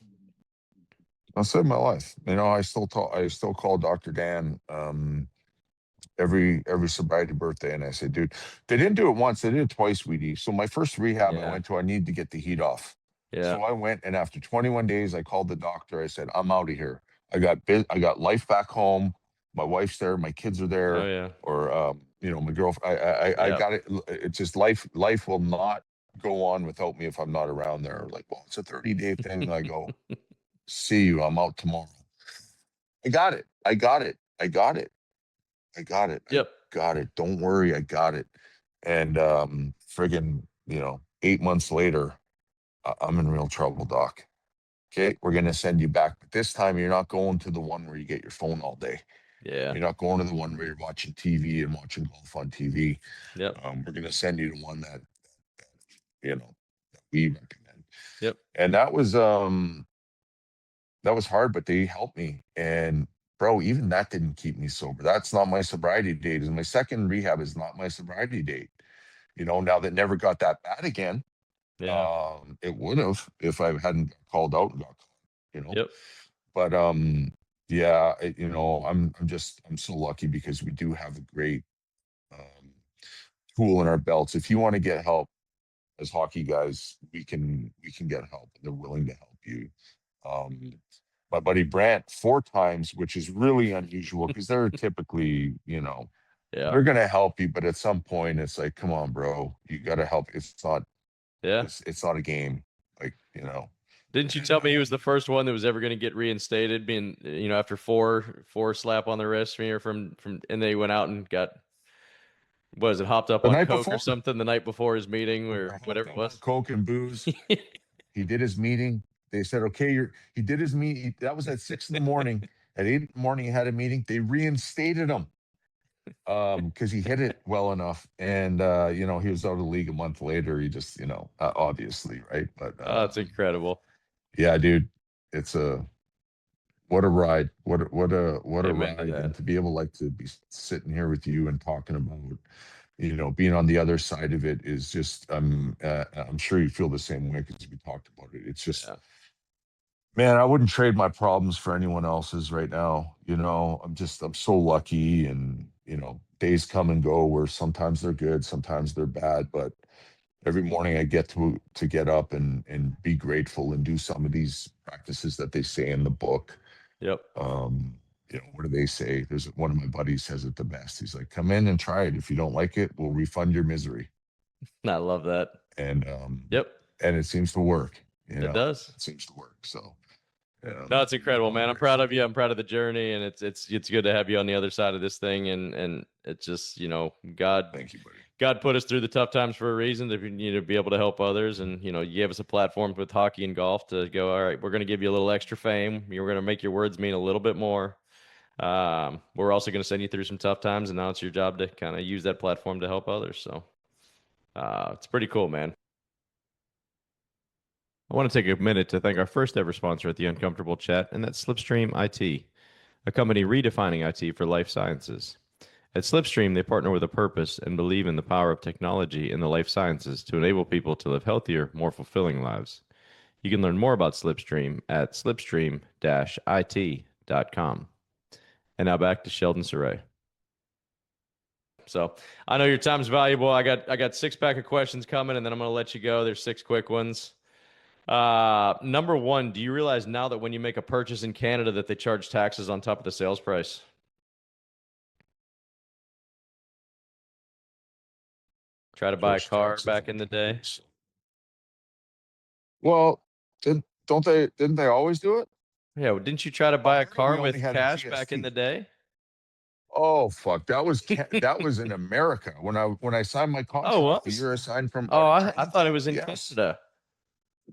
That saved my life. I still call Dr. Dan every sobriety birthday, and I say, dude, they didn't do it once, they did it twice, Weedy. So my first rehab I went to, I needed to get the heat off. Yeah. So I went, and after 21 days, I called the doctor. I said, I'm out of here. I got life back home. My wife's there, my kids are there. Oh yeah. Or my girlfriend. I got it. It's just life will not go on without me if I'm not around there. Like, well, it's a 30-day thing. I go, see you. I'm out tomorrow. I got it. I got it. I got it. I got it. Yep. I got it. Don't worry. I got it. And friggin', 8 months later, I'm in real trouble, Doc. Okay, we're going to send you back. But this time you're not going to the one where you get your phone all day. Yeah. You're not going to the one where you're watching TV and watching golf on TV. Yep. We're going to send you to one that we recommend. Yep. And that was hard, but they helped me. And bro, even that didn't keep me sober. That's not my sobriety date. My second rehab is not my sobriety date. Now that never got that bad again. Yeah. It would have if I hadn't called out and got caught, Yep. But yeah, I'm so lucky because we do have a great tool in our belts. If you want to get help as hockey guys, we can get help. They're willing to help you. My buddy Brant 4 times, which is really unusual because they're typically, they're going to help you. But at some point it's like, come on, bro, you got to help. It's not a game. Like, Didn't you tell me he was the first one that was ever going to get reinstated, being, after four slap on the wrist from, and they went out and got, hopped up on coke or something the night before his meeting or whatever it was? Coke and booze. He did his meeting. They said, okay, he did his meeting. That was at 6 a.m. At 8 a.m, he had a meeting. They reinstated him because he hit it well enough. And, he was out of the league a month later. He just, obviously, right? But that's incredible. Yeah, dude, it's what a ride. What a ride. And to be able to be sitting here with you and talking about, being on the other side of it is just, I'm sure you feel the same way because we talked about it. It's just, man, I wouldn't trade my problems for anyone else's right now. I'm so lucky, and, days come and go where sometimes they're good, sometimes they're bad, but every morning I get to get up and be grateful and do some of these practices that they say in the book. Yep. What do they say? There's one of my buddies says it the best. He's like, come in and try it. If you don't like it, we'll refund your misery. I love that. And yep. And it seems to work. It does. It seems to work. So no, it's incredible, man. I'm proud of you. I'm proud of the journey, and it's good to have you on the other side of this thing. And it's just, God, thank you, buddy. God put us through the tough times for a reason, to be able to help others. And, you gave us a platform with hockey and golf to go, all right, we're going to give you a little extra fame. You're going to make your words mean a little bit more. We're also going to send you through some tough times, and now it's your job to kind of use that platform to help others. So it's pretty cool, man. I want to take a minute to thank our first ever sponsor at the Uncomfortable Chat, and that's Slipstream IT, a company redefining IT for life sciences. At Slipstream, they partner with a purpose and believe in the power of technology in the life sciences to enable people to live healthier, more fulfilling lives. You can learn more about Slipstream at slipstream-it.com. And now back to Sheldon Souray. So I know your time's valuable. I got 6-pack of questions coming, and then I'm going to let you go. There's 6 quick ones. Number 1, do you realize now that when you make a purchase in Canada that they charge taxes on top of the sales price? Try to buy a car back in the day. Well, didn't they always do it? Yeah, didn't you try to buy a car with cash back in the day? Oh fuck, that was in America when I signed my contract. Oh, the year I signed from. Oh, I thought it was in Canada.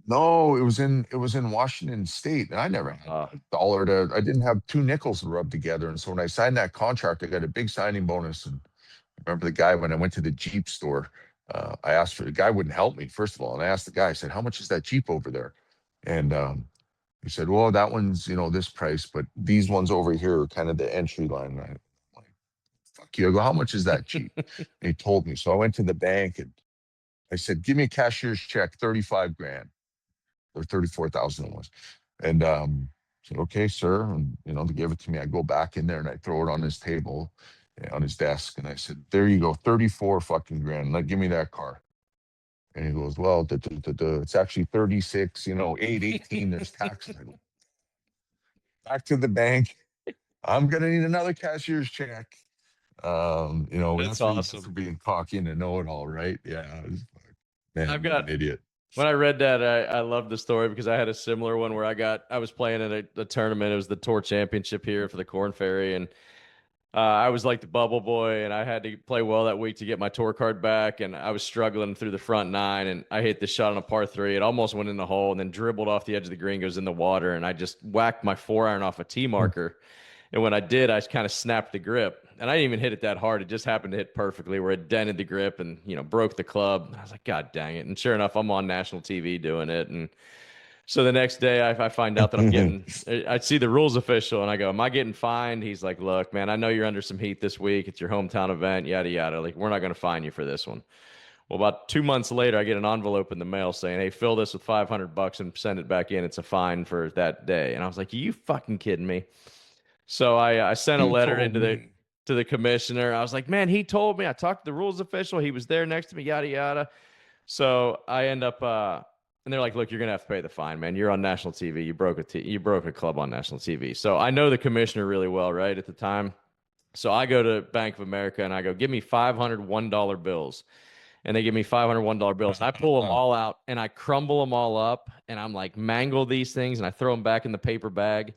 No, it was in Washington State, and I never had a dollar to. I didn't have 2 nickels to rub together, and so when I signed that contract, I got a big signing bonus. And I remember the guy when I went to the Jeep store. I asked for the guy wouldn't help me first of all, and I asked the guy. I said, "How much is that Jeep over there?" And he said, "Well, that one's this price, but these ones over here are kind of the entry line." And I'm like, "Fuck you!" I go, "How much is that Jeep?" And he told me. So I went to the bank and I said, "Give me a cashier's check, 35 grand or 34,000 it was." And said, "Okay, sir." And they gave it to me. I go back in there and I throw it on his table, on his desk, and I said, "There you go, 34 fucking grand. Like, give me that car." And he goes, "Well, it's actually 36, 818. There's taxes." I go, back to the bank. I'm gonna need another cashier's check. That's That's what you get for awesome. being cocky and a know-it-all, right? Yeah. Man, I've I'm an got idiot. When I read that, I loved the story because I had a similar one where I was playing in a tournament. It was the tour championship here for the Corn Ferry, and I was like the bubble boy, and I had to play well that week to get my tour card back. And I was struggling through the front nine, and I hit this shot on a par three. It almost went in the hole, and then dribbled off the edge of the green, goes in the water, and I just whacked my 4-iron off a tee marker. And when I did, I kind of snapped the grip. And I didn't even hit it that hard. It just happened to hit perfectly where it dented the grip and, broke the club. I was like, God dang it. And sure enough, I'm on national TV doing it. And so the next day I find out that I see the rules official and I go, am I getting fined? He's like, look, man, I know you're under some heat this week. It's your hometown event, yada, yada. Like, we're not going to fine you for this one. Well, about 2 months later, I get an envelope in the mail saying, hey, fill this with $500 and send it back in. It's a fine for that day. And I was like, are you fucking kidding me? So I sent a You letter told into the me. to the commissioner. I was like, man, he told me. I talked to the rules official. He was there next to me, yada yada. So I end up and they're like, look, you're gonna have to pay the fine, man. You're on national TV. You broke a club on national TV. So I know the commissioner really well, right, at the time. So I go to Bank of America and I go, give me 500 $1 bills. And they give me 500 $1 bills. And I pull them all out and I crumble them all up and I'm like, mangle these things and I throw them back in the paper bag.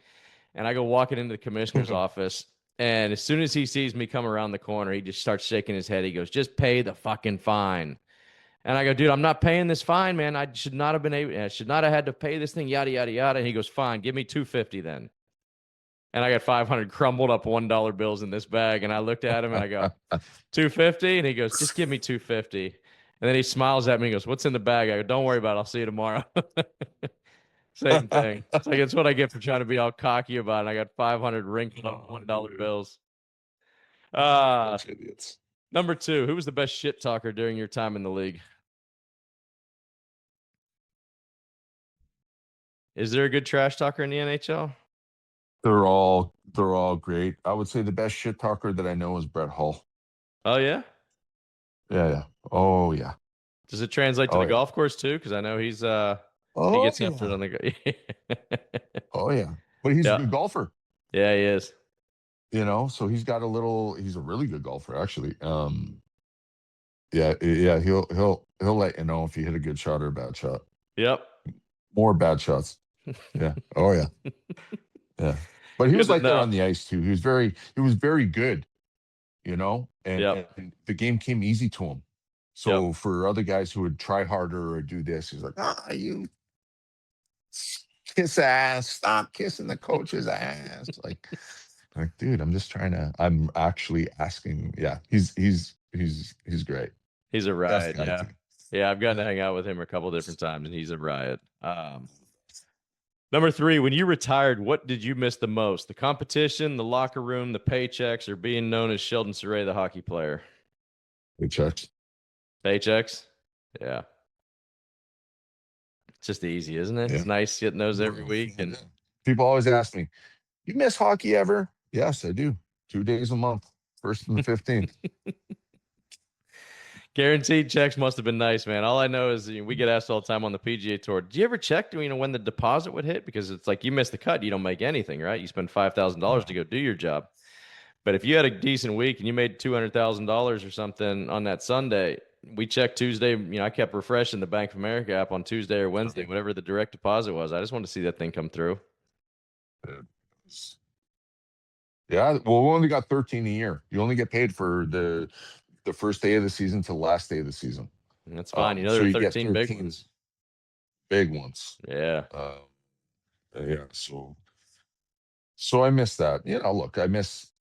And I go walking into the commissioner's office. And as soon as he sees me come around the corner, he just starts shaking his head. He goes, just pay the fucking fine. And I go, dude, I'm not paying this fine, man. I should not have been able, I should not have had to pay this thing, yada, yada, yada. And he goes, fine, give me 250 then. And I got 500 crumbled up $1 bills in this bag. And I looked at him and I go, 250? And he goes, just give me 250. And then he smiles at me and goes, what's in the bag? I go, don't worry about it. I'll see you tomorrow. Same thing. It's like it's what I get for trying to be all cocky about it. I got 500 wrinkled up $1 bills. Idiots. Number two, who was the best shit talker during your time in the league? Is there a good trash talker in the NHL? They're all great. I would say the best shit talker that I know is Brett Hull. Oh yeah. Yeah, yeah. Oh yeah. Does it translate to Oh the yeah. golf course too? Because I know he Oh gets after it yeah. on the. Oh yeah. But he's a Yeah, good golfer, yeah, he is. so he's a really good golfer actually. Yeah, he'll let you know if you hit a good shot or a bad shot. Yep. More bad shots. Yeah. Oh yeah. Yeah. But he Good was to like that know. on the ice too. He was very good, Yep. and the game came easy to him. Yep. So for other guys who would try harder or do this, he's like, you kiss ass, stop kissing the coach's ass. Like, dude, I'm actually asking. Yeah, he's great. He's a Best riot. guy Yeah. too. Yeah, I've gotten to Yeah. hang out with him a couple different times, and he's a riot. Number three, when you retired, what did you miss the most? The competition, the locker room, the paychecks, or being known as Sheldon Souray, the hockey player? Good checks. Paychecks? Yeah. It's just easy, isn't it? Yeah. It's nice getting those every week. And People always ask me, "You miss hockey ever?" Yes, I do. 2 days a month, first and the 15th. guaranteed checks must have been nice, man. All I know is we get asked all the time on the PGA Tour, do you ever check, when the deposit would hit? Because it's like you miss the cut, you don't make anything, right? You spend $5,000 to go do your job. But if you had a decent week and you made $200,000 or something on that Sunday, we checked Tuesday. I kept refreshing the Bank of America app on Tuesday or Wednesday, whatever the direct deposit was. I just wanted to see that thing come through. Yeah, well, we only got 13 a year. You only get paid for the first day of the season to the last day of the season. And that's fine. So There are you get 13 big 13 ones. big ones. Yeah. Yeah. So I miss that. Look, I miss,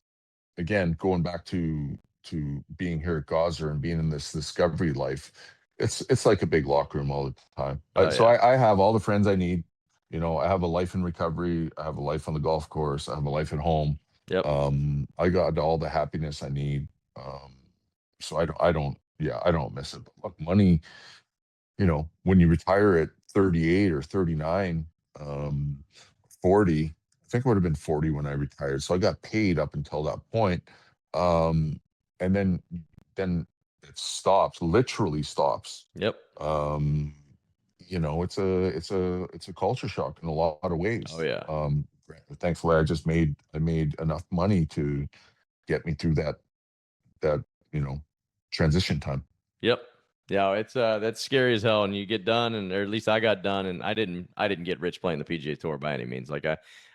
again, going back to to being here at Gauzer and being in this discovery life, it's like a big locker room all the time. Oh, So yeah. I have all the friends I need. I have a life in recovery. I have a life on the golf course. I have a life at home. Yep. I got all the happiness I need. So I don't miss it. But look, money, when you retire at 38 or 39, 40, I think it would have been 40 when I retired. So I got paid up until that point. And then it stops, literally stops. Yep. It's a culture shock in a lot of ways. Oh, yeah. Thankfully I made enough money to get me through that transition time. Yep. Yeah, it's that's scary as hell. And you get done, or at least I got done, and I didn't get rich playing the PGA Tour by any means. Like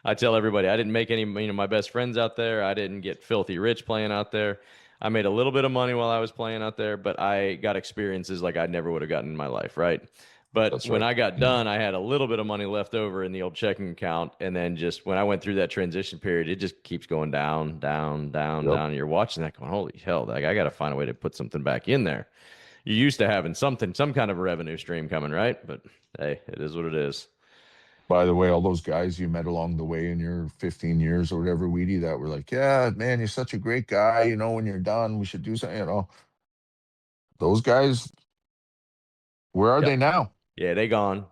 I tell everybody, I didn't make any, my best friends out there. I didn't get filthy rich playing out there. I made a little bit of money while I was playing out there, but I got experiences like I never would have gotten in my life, right? But That's when right. I got done, I had a little bit of money left over in the old checking account, and then just when I went through that transition period, it just keeps going down, down, down, Yep. down. And you're watching that going, holy hell, like I got to find a way to put something back in there. You're used to having some kind of a revenue stream coming, right? But hey, it is what it is. By the way, all those guys you met along the way in your 15 years or whatever, Weedy, that were like, yeah, man, you're such a great guy. When you're done, we should do something. Those guys, where are Yep. they now? Yeah, they gone.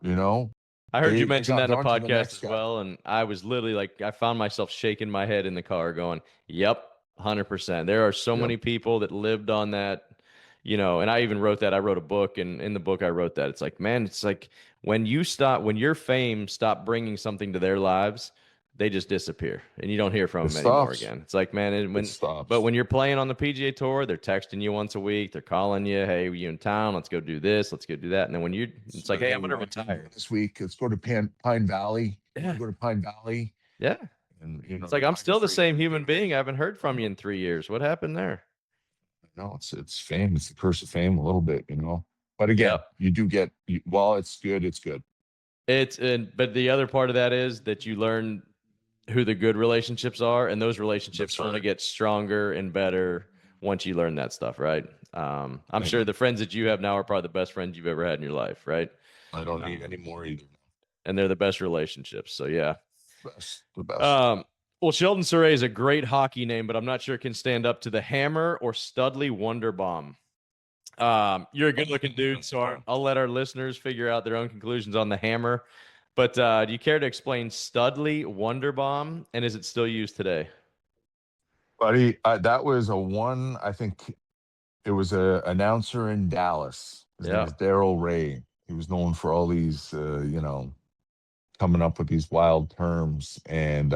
I heard you mention that in the podcast as well, and I was literally like, I found myself shaking my head in the car going, yep, 100%. There are so many people that lived on that, and I even wrote that. I wrote a book, and in the book I wrote that. It's like, man, it's like when your fame stop bringing something to their lives, they just disappear, and you don't hear from them anymore again. It's like, man, but when you're playing on the PGA Tour, they're texting you once a week, they're calling you, hey, you in town? Let's go do this, let's go do that. And then when it's like, hey, I'm gonna retire this week. Let's go to Pine Valley. Yeah. Go to Pine Valley. Yeah. And it's like I'm still the same human being. I haven't heard from you in 3 years. What happened there? No, it's fame. It's the curse of fame a little bit, But again, you do get, while it's good, it's good. But the other part of that is that you learn who the good relationships are, and those relationships only get stronger and better once you learn that stuff, right? I'm sure the friends that you have now are probably the best friends you've ever had in your life, right? I don't need any more either. And they're the best relationships. So yeah. The best. Well, Sheldon Souray is a great hockey name, but I'm not sure it can stand up to the Hammer or Studley Wonderbomb. You're a good-looking dude, so I'll let our listeners figure out their own conclusions on the Hammer. But do you care to explain Studley Wonderbomb, and is it still used today? Buddy, that was I think it was a announcer in Dallas. His name is Daryl Ray. He was known for all these, coming up with these wild terms. And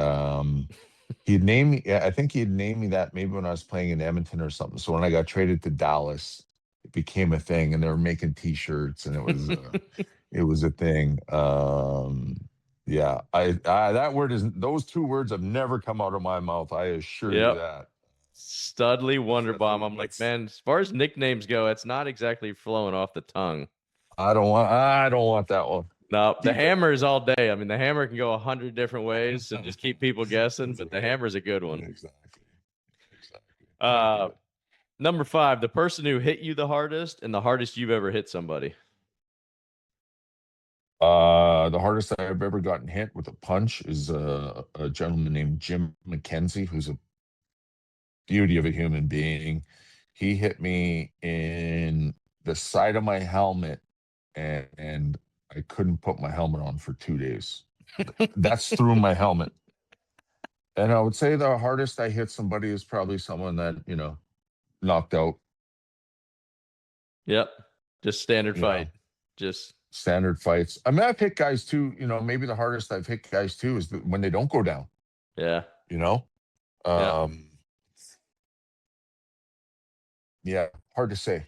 he'd named me, I think he'd named me that maybe when I was playing in Edmonton or something. So when I got traded to Dallas, it became a thing, and they were making T-shirts, and it was it was a thing. Yeah, those two words have never come out of my mouth. I assure you that. Studley Wonderbomb. I'm like, man, as far as nicknames go, it's not exactly flowing off the tongue. I don't want that one. No, the Hammer is all day. I mean, the Hammer can go 100 different ways and just keep people guessing, but the Hammer is a good one. Exactly. Number 5, the person who hit you the hardest and the hardest you've ever hit somebody. The hardest I've ever gotten hit with a punch is a gentleman named Jim McKenzie, who's a beauty of a human being. He hit me in the side of my helmet, and I couldn't put my helmet on for 2 days. That's through my helmet. And I would say the hardest I hit somebody is probably someone that, knocked out. Yep. Just standard fight. Just standard fights. I mean, I've hit guys too, maybe the hardest I've hit guys too is when they don't go down. Yeah. Yeah, hard to say.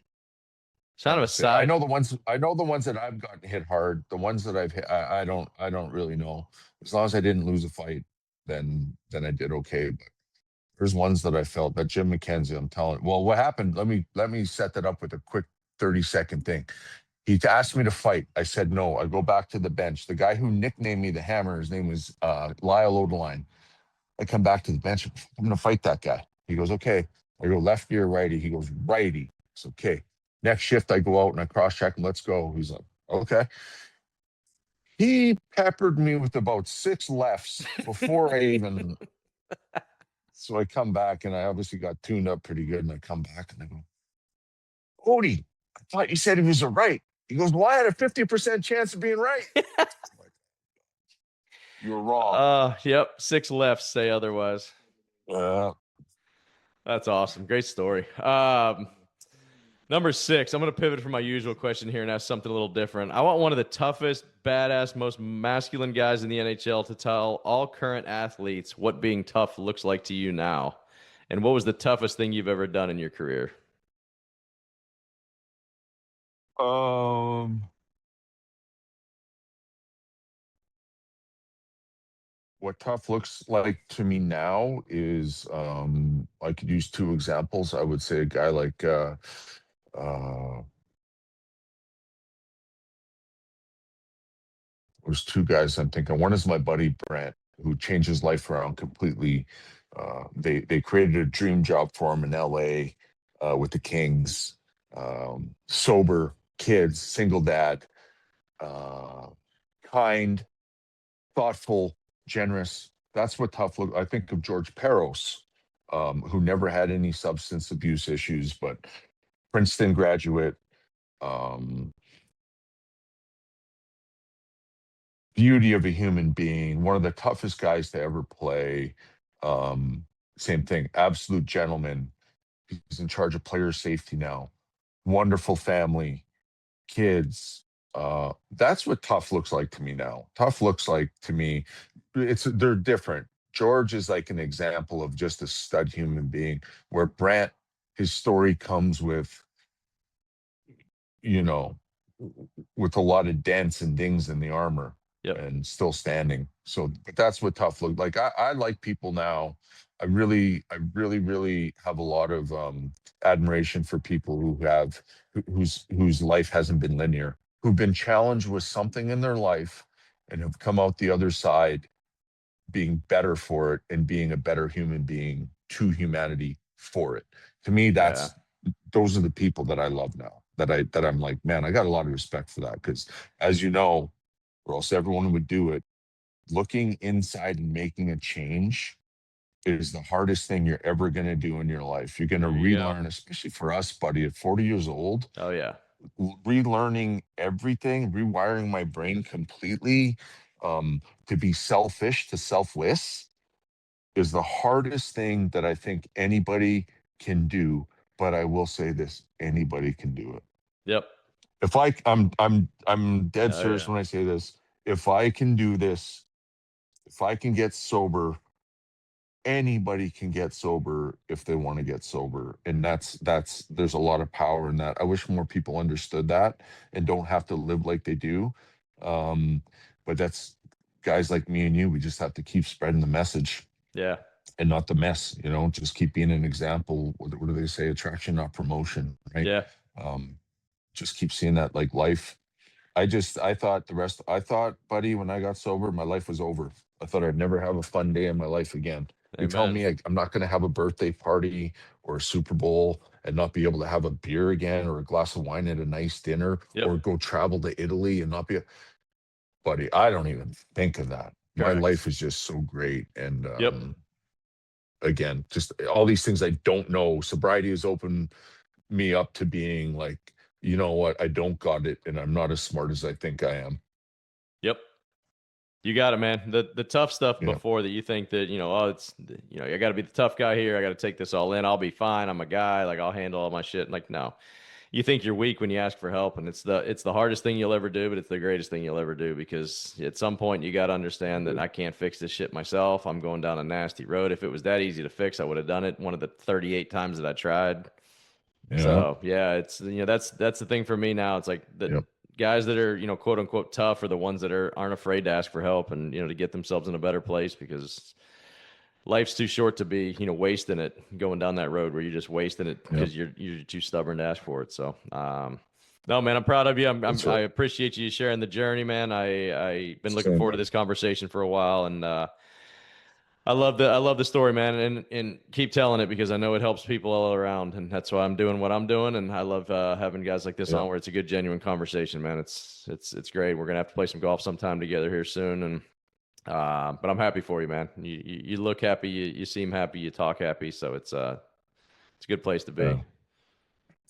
It's kind of a side. I know the ones that I've gotten hit hard. The ones that I've hit, I don't really know. As long as I didn't lose a fight, then I did okay. But there's ones that I felt that Jim McKenzie, I'm telling. Well, what happened? Let me set that up with a quick 30-second thing. He asked me to fight. I said no. I go back to the bench. The guy who nicknamed me the Hammer, his name was Lyle Odeline. I come back to the bench. I'm going to fight that guy. He goes, okay. I go, lefty or righty? He goes, righty. It's okay. Next shift, I go out and I cross check him. Let's go. He's like, okay. He peppered me with about 6 lefts before I even. So I come back and I obviously got tuned up pretty good. And I come back and I go, Odie, I thought you said he was a right. He goes, well, I had a 50% chance of being right. You're wrong. Yep. 6 lefts say otherwise. Uh, That's awesome. Great story. Number 6, I'm going to pivot from my usual question here and ask something a little different. I want one of the toughest, badass, most masculine guys in the NHL to tell all current athletes what being tough looks like to you now. And what was the toughest thing you've ever done in your career? um, what tough looks like to me now is I could use 2 examples. I would say a guy like there's 2 guys I'm thinking. One is my buddy Brent, who changed his life around completely. They created a dream job for him in LA with the Kings. Sober, kids, single dad, uh, kind, thoughtful, generous. That's what tough look. I think of George Peros, who never had any substance abuse issues, but Princeton graduate, um, beauty of a human being, one of the toughest guys to ever play. Um, Same thing, absolute gentleman. He's in charge of player safety now. Wonderful family, kids. That's what tough looks like to me now. Tough looks like to me, they're different. George is like an example of just a stud human being, where Brant, his story comes with, you know, with a lot of dents and dings in the armor. Yep. And still standing. So, but that's what tough looked like. I like people now. I really have a lot of admiration for people who have whose life hasn't been linear, who've been challenged with something in their life and have come out the other side being better for it and being a better human being to humanity for it. To me, those are the people that I love now. That I'm like, man, I got a lot of respect for that, because, as you know, or else everyone would do it. Looking inside and making a change is the hardest thing you're ever going to do in your life. You're going to relearn, especially for us, buddy, at 40 years old. Oh, yeah. Relearning everything, rewiring my brain completely, to be selfish to selfless, is the hardest thing that I think anybody can do. But I will say this: anybody can do it. Yep. If I'm dead serious when I say this. If I can do this, if I can get sober, anybody can get sober if they want to get sober. And that's there's a lot of power in that. I wish more people understood that and don't have to live like they do. But that's guys like me and you, we just have to keep spreading the message. Yeah. And not the mess, just keep being an example. What do they say? Attraction, not promotion, right? Yeah. Just keep seeing that, like, life. I thought, buddy, when I got sober, my life was over. I thought I'd never have a fun day in my life again. You tell me I'm not going to have a birthday party or a Super Bowl and not be able to have a beer again or a glass of wine at a nice dinner, or go travel to Italy and not be buddy, I don't even think of that. Correct. My life is just so great. And again, just all these things I don't know. Sobriety has opened me up to being like, you know what? I don't got it, and I'm not as smart as I think I am. Yep. You got it, man. The tough stuff before that you think that, it's, I got to be the tough guy here. I got to take this all in. I'll be fine. I'm a guy. Like, I'll handle all my shit. Like, no. You think you're weak when you ask for help, and it's the hardest thing you'll ever do, but it's the greatest thing you'll ever do, because at some point you got to understand that I can't fix this shit myself. I'm going down a nasty road. If it was that easy to fix, I would have done it one of the 38 times that I tried. Yeah. So yeah, it's, that's the thing for me now. It's like the guys that are, quote unquote tough are the ones that aren't afraid to ask for help and, to get themselves in a better place, because life's too short to be, wasting it, going down that road where you're just wasting it because you're too stubborn to ask for it. So, no, man, I'm proud of you. I appreciate you sharing the journey, man. I've been looking forward to this conversation for a while, and I love the story, man, and keep telling it because I know it helps people all around, and that's why I'm doing what I'm doing. And I love having guys like this Yeah. on where it's a good, genuine conversation, man. It's great. We're gonna have to play some golf sometime together here soon, and but I'm happy for you, man. You look happy, you seem happy, you talk happy, so it's a good place to be. Yeah.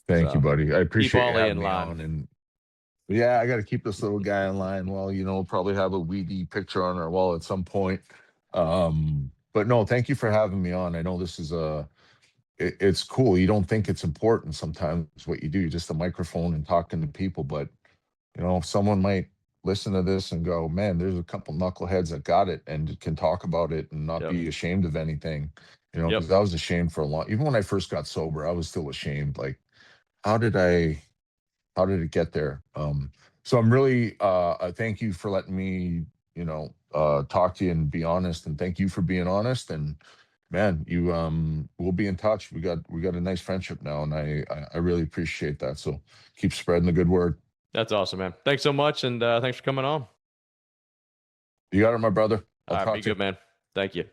Thank you, So buddy. I keep appreciate you Ollie in having me line. on. And yeah, I got to keep this little guy in line. Well, we'll probably have a weedy picture on our wall at some point. But no, thank you for having me on. I know this is it's cool. You don't think it's important sometimes what you do, just a microphone and talking to people. But someone might listen to this and go, man, there's a couple knuckleheads that got it and can talk about it and not Yep. be ashamed of anything. Yep. Because I was ashamed for a long, even when I first got sober, I was still ashamed. Like, how did it get there? So I'm really thank you for letting me, talk to you and be honest, and thank you for being honest. And man, we'll be in touch. We got a nice friendship now, and I really appreciate that. So keep spreading the good word. That's awesome, man. Thanks so much, and thanks for coming on. You got it, my brother. All I'll right, talk be to you. good, man. Thank you.